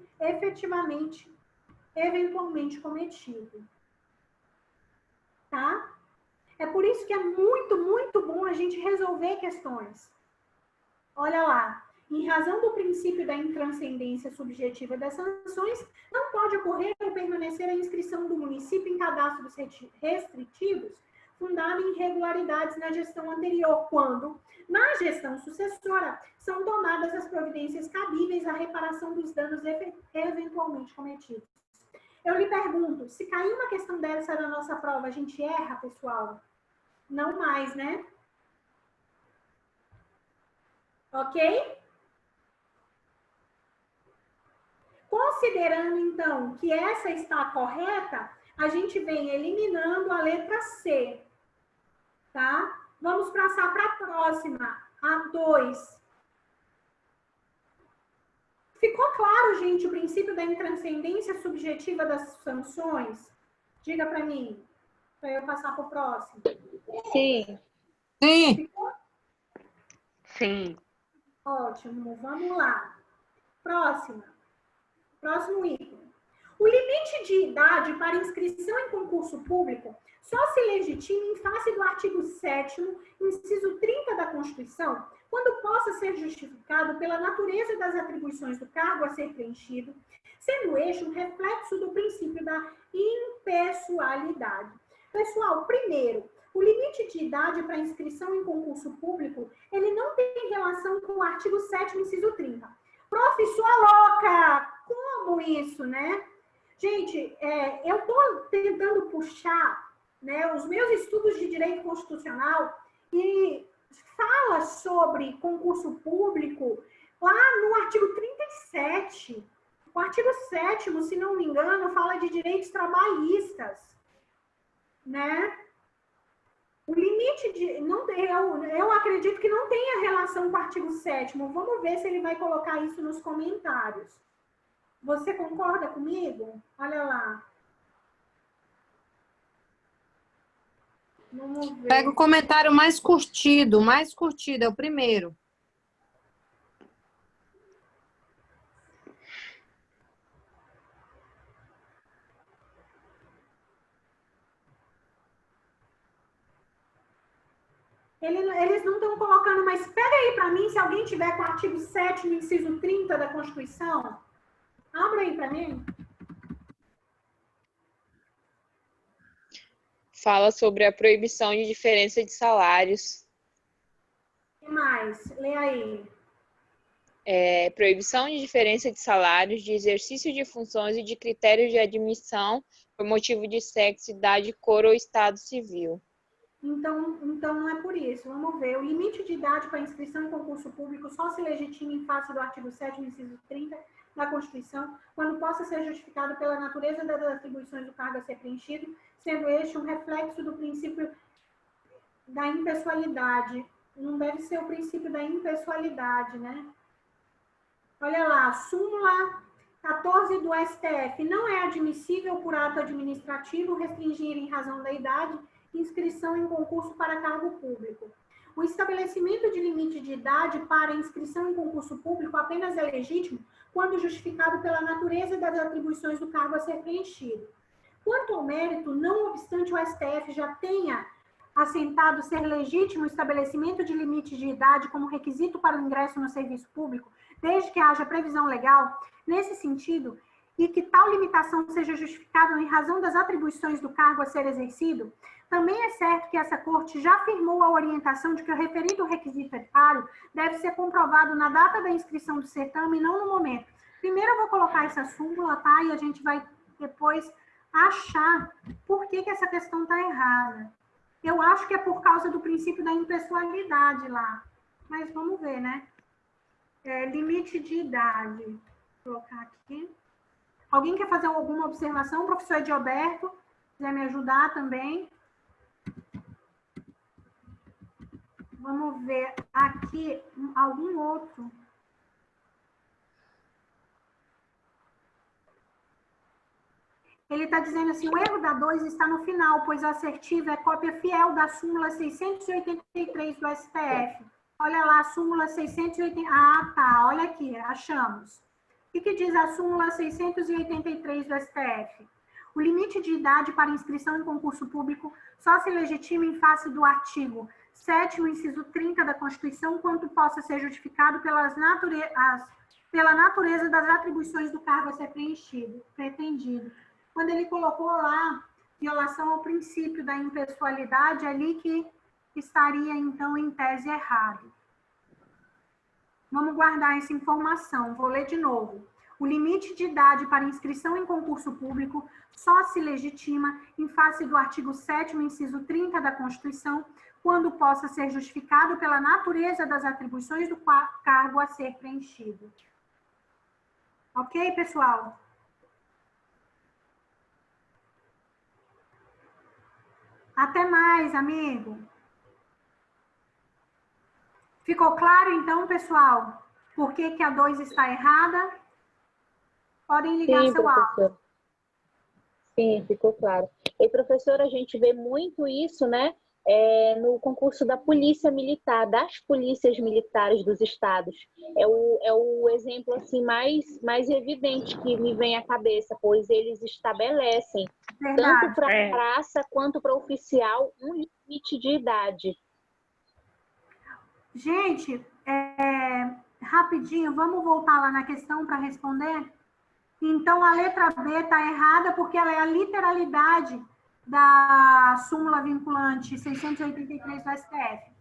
eventualmente cometido. Tá? É por isso que é muito, muito bom a gente resolver questões. Olha lá. Em razão do princípio da intranscendência subjetiva das sanções, não pode ocorrer ou permanecer a inscrição do município em cadastros restritivos fundado em irregularidades na gestão anterior, quando, na gestão sucessora, são tomadas as providências cabíveis à reparação dos danos eventualmente cometidos. Eu lhe pergunto, se cair uma questão dessa na nossa prova, a gente erra, pessoal? Não mais, né? Ok? Considerando, então, que essa está correta, a gente vem eliminando a letra C, tá? Vamos passar para a próxima, a 2. Ficou claro, gente, o princípio da intranscendência subjetiva das sanções? Diga para mim, para eu passar para o próximo. Sim. Sim. Ficou? Sim. Ótimo, vamos lá. Próximo item. O limite de idade para inscrição em concurso público só se legitima em face do artigo 7º, inciso 30 da Constituição, quando possa ser justificado pela natureza das atribuições do cargo a ser preenchido, sendo este um reflexo do princípio da impessoalidade. Pessoal, primeiro, o limite de idade para inscrição em concurso público, ele não tem relação com o artigo 7º, inciso 30. Prof, sua louca! Como isso, né? Gente, eu estou tentando puxar, né, os meus estudos de direito constitucional e fala sobre concurso público lá no artigo 37. O artigo 7º, se não me engano, fala de direitos trabalhistas, né? O limite de... eu acredito que não tenha relação com o artigo 7º. Vamos ver se ele vai colocar isso nos comentários. Você concorda comigo? Olha lá. Vamos ver. Pega o comentário mais curtido, é o primeiro. Eles não estão colocando, mas pega aí para mim, se alguém tiver com o artigo 7º, inciso 30 da Constituição. Abre aí para mim. fala sobre a proibição de diferença de salários. O que mais? Lê aí. Proibição de diferença de salários, de exercício de funções e de critérios de admissão por motivo de sexo, idade, cor ou estado civil. Então não é por isso. Vamos ver. O limite de idade para inscrição em concurso público só se legitima em face do artigo 7º, inciso 30 da Constituição, quando possa ser justificado pela natureza das atribuições do cargo a ser preenchido, sendo este um reflexo do princípio da impessoalidade. Não deve ser o princípio da impessoalidade, né? Olha lá, súmula 14 do STF. Não é admissível por ato administrativo restringir em razão da idade inscrição em concurso para cargo público. O estabelecimento de limite de idade para inscrição em concurso público apenas é legítimo quando justificado pela natureza das atribuições do cargo a ser preenchido. Quanto ao mérito, não obstante o STF já tenha assentado ser legítimo o estabelecimento de limite de idade como requisito para o ingresso no serviço público, desde que haja previsão legal, nesse sentido, e que tal limitação seja justificada em razão das atribuições do cargo a ser exercido, também é certo que essa Corte já afirmou a orientação de que o referido requisito etário deve ser comprovado na data da inscrição do certame e não no momento. Primeiro eu vou colocar essa súmula, tá? E a gente vai depois achar por que essa questão está errada. Eu acho que é por causa do princípio da impessoalidade lá. Mas vamos ver, né? Limite de idade. Vou colocar aqui. Alguém quer fazer alguma observação? O professor Edilberto, quiser me ajudar também. Vamos ver aqui algum outro. Ele está dizendo assim, o erro da 2 está no final, pois a assertiva é cópia fiel da súmula 683 do STF. Olha lá, a súmula 680... Ah, tá, olha aqui, achamos. O que diz a súmula 683 do STF? O limite de idade para inscrição em concurso público só se legitima em face do artigo 7º, inciso 30 da Constituição, quando possa ser justificado pela natureza das atribuições do cargo a ser pretendido. Quando ele colocou lá violação ao princípio da impessoalidade, ali que estaria, então, em tese errado. Vamos guardar essa informação. Vou ler de novo. O limite de idade para inscrição em concurso público só se legitima em face do artigo 7º, inciso 30 da Constituição, quando possa ser justificado pela natureza das atribuições do cargo a ser preenchido. Ok, pessoal? Até mais, amigo. Ficou claro, então, pessoal, por que a 2 está errada? Podem ligar seu áudio. Sim, ficou claro. E, professora, a gente vê muito isso, né, no concurso da Polícia Militar, das polícias militares dos estados. É o exemplo assim, mais evidente que me vem à cabeça, pois eles estabelecem, tanto para a praça quanto para o oficial, um limite de idade. Gente, rapidinho, vamos voltar lá na questão para responder? Então, a letra B está errada porque ela é a literalidade da súmula vinculante 683 do STF.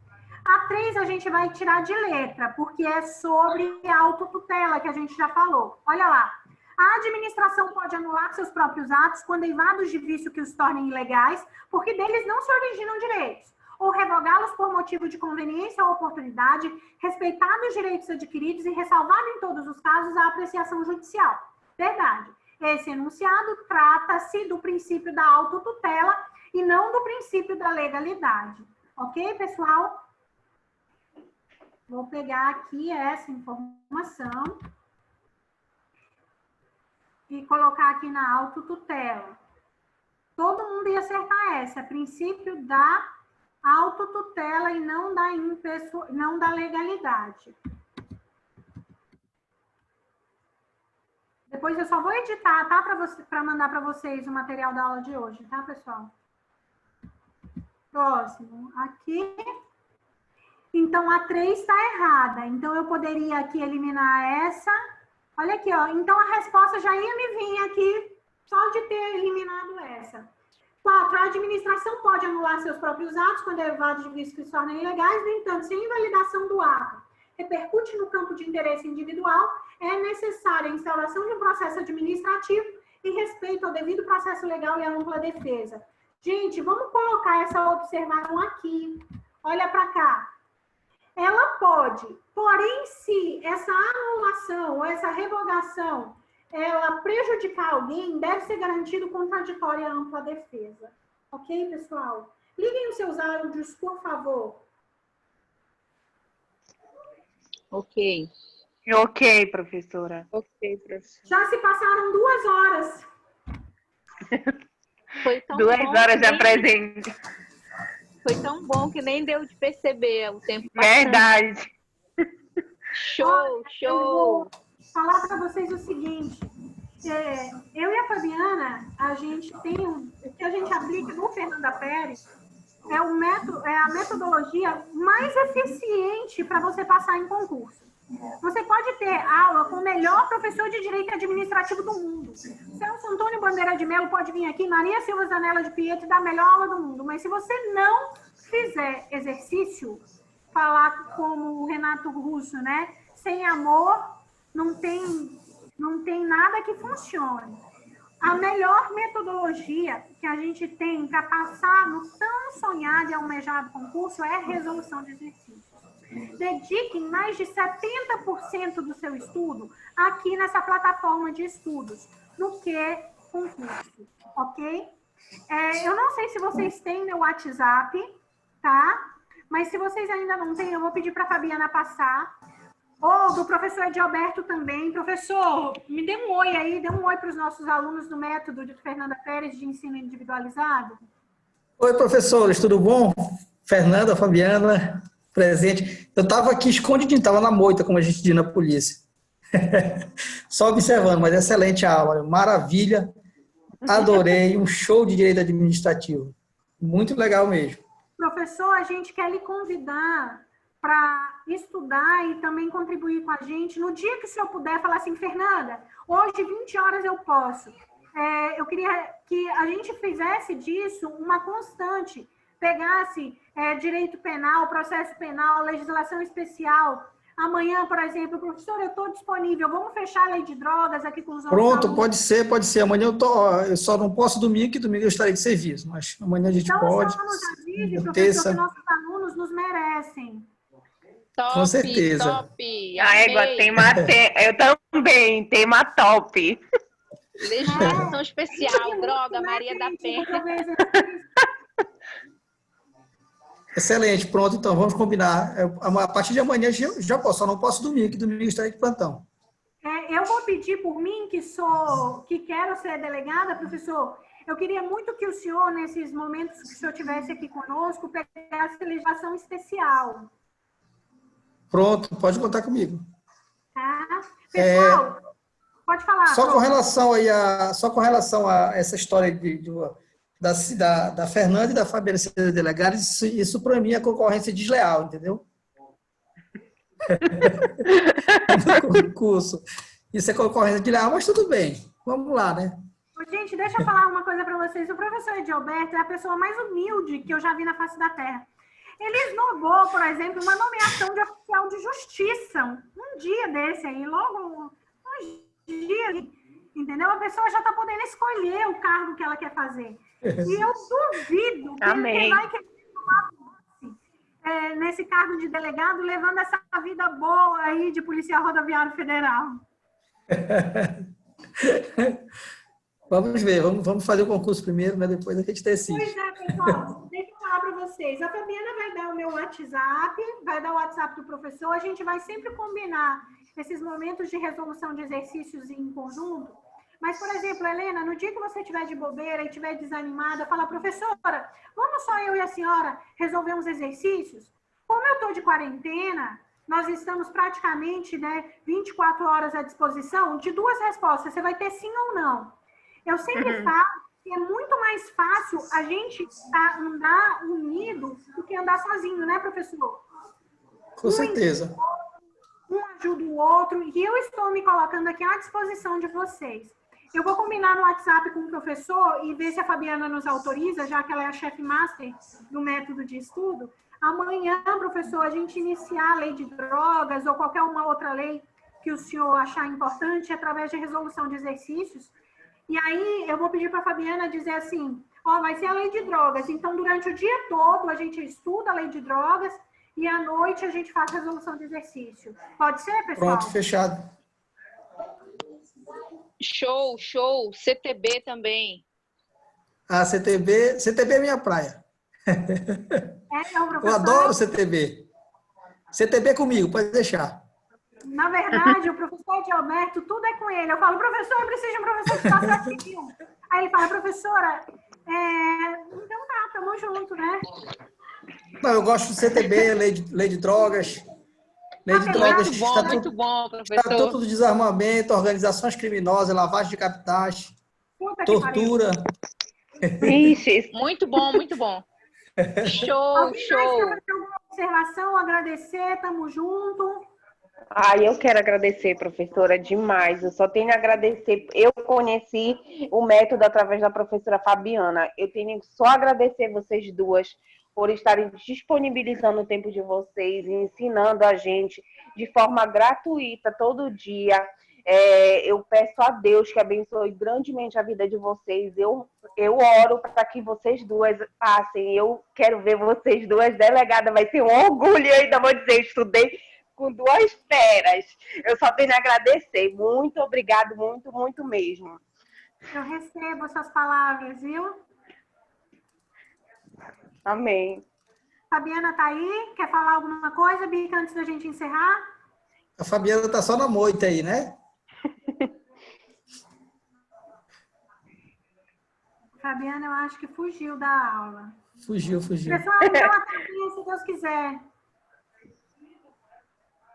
A 3 a gente vai tirar de letra, porque é sobre autotutela, que a gente já falou. Olha lá. A administração pode anular seus próprios atos quando eivados de vício que os tornem ilegais, porque deles não se originam direitos, ou revogá-los por motivo de conveniência ou oportunidade, respeitado os direitos adquiridos e ressalvado em todos os casos a apreciação judicial. Verdade. Esse enunciado trata-se do princípio da autotutela e não do princípio da legalidade. Ok, pessoal? Vou pegar aqui essa informação e colocar aqui na autotutela. Todo mundo ia acertar essa. Princípio da autotutela e não da legalidade. Depois eu só vou editar, tá? Para mandar para vocês o material da aula de hoje, tá, pessoal? Próximo. Aqui. Então, a 3 está errada. Então, eu poderia aqui eliminar essa. Olha aqui, ó. Então, a resposta já ia me vir aqui só de ter eliminado essa. 4. A administração pode anular seus próprios atos quando derivados de vícios que se tornam ilegais. No entanto, se a invalidação do ato repercute no campo de interesse individual, é necessária a instauração de um processo administrativo e respeito ao devido processo legal e à ampla defesa. Gente, vamos colocar essa observação aqui. Olha para cá. Ela pode, porém, se essa anulação ou essa revogação ela prejudicar alguém, deve ser garantido contraditório e ampla defesa. Ok, pessoal? Liguem os seus áudios, por favor. Ok. Ok, professora. Ok, professor. Já se passaram 2 horas. Foi tão 2 bom horas que de nem- apresentação. Foi tão bom que nem deu de perceber o tempo passando. Verdade. Show, show. Eu vou falar para vocês o seguinte. Eu e a Fabiana, a gente tem o que a gente aplica no Fernanda Pérez é a metodologia mais eficiente para você passar em concurso. Você pode ter aula com o melhor professor de direito administrativo do mundo. Celso Antônio Bandeira de Mello pode vir aqui, Maria Silva Zanella de Pietro, dar a melhor aula do mundo. Mas se você não fizer exercício, falar como o Renato Russo, né? Sem amor, não tem nada que funcione. A melhor metodologia que a gente tem para passar no tão sonhado e almejado concurso é a resolução de exercícios. Dediquem mais de 70% do seu estudo aqui nessa plataforma de estudos, no que concurso, ok? Eu não sei se vocês têm meu WhatsApp, tá? Mas se vocês ainda não têm, eu vou pedir para a Fabiana passar. Ou do professor Edilberto também. Professor, me dê um oi aí, dê um oi para os nossos alunos do método de Fernanda Pérez de ensino individualizado. Oi, professores, tudo bom? Fernanda, Fabiana, presente. Eu estava aqui escondidinho, estava na moita, como a gente diz na polícia. Só observando, mas excelente a aula, maravilha. Adorei, um show de direito administrativo. Muito legal mesmo. Professor, a gente quer lhe convidar para estudar e também contribuir com a gente. No dia que o senhor puder, falar assim, Fernanda, hoje 20 horas eu posso. Eu queria que a gente fizesse disso uma constante, pegasse direito penal, processo penal, legislação especial. Amanhã, por exemplo, professor, eu estou disponível, vamos fechar a lei de drogas aqui com os outros Pronto, alunos. pode ser. Amanhã eu só não posso domingo, que domingo eu estarei de serviço, mas amanhã a gente Então, pode. só nos avise, professor, Terça. que nossos alunos nos merecem. Top, Com certeza. top. A égua Amei. eu também, tema top. Legislação especial, droga, Maria da Penha. Excelente, pronto, então, vamos combinar. A partir de amanhã já posso, só não posso domingo, que domingo eu estarei de plantão. Eu vou pedir por mim, que quero ser delegada, professor, eu queria muito que o senhor, nesses momentos que o senhor estivesse aqui conosco, pegasse legislação especial. Pronto, pode contar comigo. Tá? Pessoal, pode falar. Só com relação a essa história da Fernanda e da Fabiana ser delegadas, isso para mim é concorrência desleal, entendeu? No concurso. Isso é concorrência desleal, mas tudo bem. Vamos lá, né? Gente, deixa eu falar uma coisa para vocês. O professor Edilberto é a pessoa mais humilde que eu já vi na face da Terra. Ele esnobou, por exemplo, uma nomeação de oficial de justiça. Um dia desse aí, logo um dia, entendeu? A pessoa já está podendo escolher o cargo que ela quer fazer. E eu duvido que ele vai querer tomar posse nesse cargo de delegado, levando essa vida boa aí de policial rodoviário federal. Vamos ver, vamos fazer o concurso primeiro, mas depois a gente decide. Pois é, pessoal, deixa eu falar para vocês. A Fabiana vai dar o meu WhatsApp, vai dar o WhatsApp do professor, a gente vai sempre combinar esses momentos de resolução de exercícios em conjunto. Mas, por exemplo, Helena, no dia que você estiver de bobeira e estiver desanimada, fala, professora, vamos só eu e a senhora resolver uns exercícios? Como eu estou de quarentena, nós estamos praticamente 24 horas à disposição de 2 respostas. Você vai ter sim ou não. Eu sempre falo que é muito mais fácil a gente andar unido do que andar sozinho, né, professor? Com certeza. Um ajuda o outro, e eu estou me colocando aqui à disposição de vocês. Eu vou combinar no WhatsApp com o professor e ver se a Fabiana nos autoriza, já que ela é a chefe master do método de estudo. Amanhã, professor, a gente iniciar a lei de drogas ou qualquer uma outra lei que o senhor achar importante através de resolução de exercícios. E aí eu vou pedir para a Fabiana dizer assim, ó, vai ser a lei de drogas. Então, durante o dia todo, a gente estuda a lei de drogas e à noite a gente faz resolução de exercício. Pode ser, pessoal? Pronto, fechado. Show, show. CTB também. A CTB é minha praia. Não, Eu professor. adoro CTB. CTB comigo, pode deixar. Na verdade, o professor Edilberto, tudo é com ele. Eu falo, professor, eu preciso de um professor que faça aquilo. Aí ele fala, professora, então tá, tamo junto, né? Não, eu gosto do CTB, lei de drogas. Lei de drogas, Muito bom, professor. Estatuto do Desarmamento, organizações criminosas, lavagem de capitais, Puta que tortura. Vixe, Muito bom, muito bom. Show, Alguém mais quer show. fazer alguma observação, agradecer, tamo junto. eu quero agradecer, professora, demais. Eu só tenho a agradecer. Eu conheci o método através da professora Fabiana. Eu tenho só a agradecer vocês duas por estarem disponibilizando o tempo de vocês e ensinando a gente de forma gratuita todo dia. Eu peço a Deus que abençoe grandemente a vida de vocês. Eu oro para que vocês duas passem. Eu quero ver vocês duas delegadas. Vai ser um orgulho, eu ainda vou dizer, estudei com duas feras. Eu só tenho a agradecer. Muito obrigado, muito, muito mesmo. Eu recebo essas palavras, viu? Amém. Fabiana tá aí? Quer falar alguma coisa, Bica, antes da gente encerrar? A Fabiana está só na moita aí, né? Fabiana, eu acho que fugiu da aula. Fugiu. Pessoal, então até amanhã, se Deus quiser.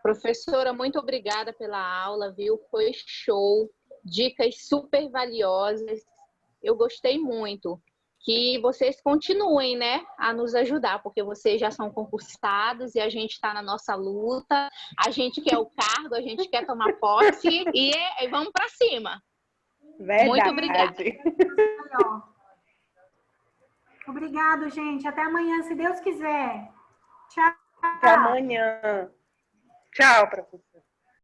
Professora, muito obrigada pela aula, viu? Foi show. Dicas super valiosas. Eu gostei muito. Que vocês continuem, né, a nos ajudar, porque vocês já são concursados e a gente está na nossa luta. A gente quer o cargo, a gente quer tomar posse e vamos para cima. Verdade. Muito obrigada. Obrigado, gente. Até amanhã, se Deus quiser. Tchau. Até amanhã. Tchau, professora.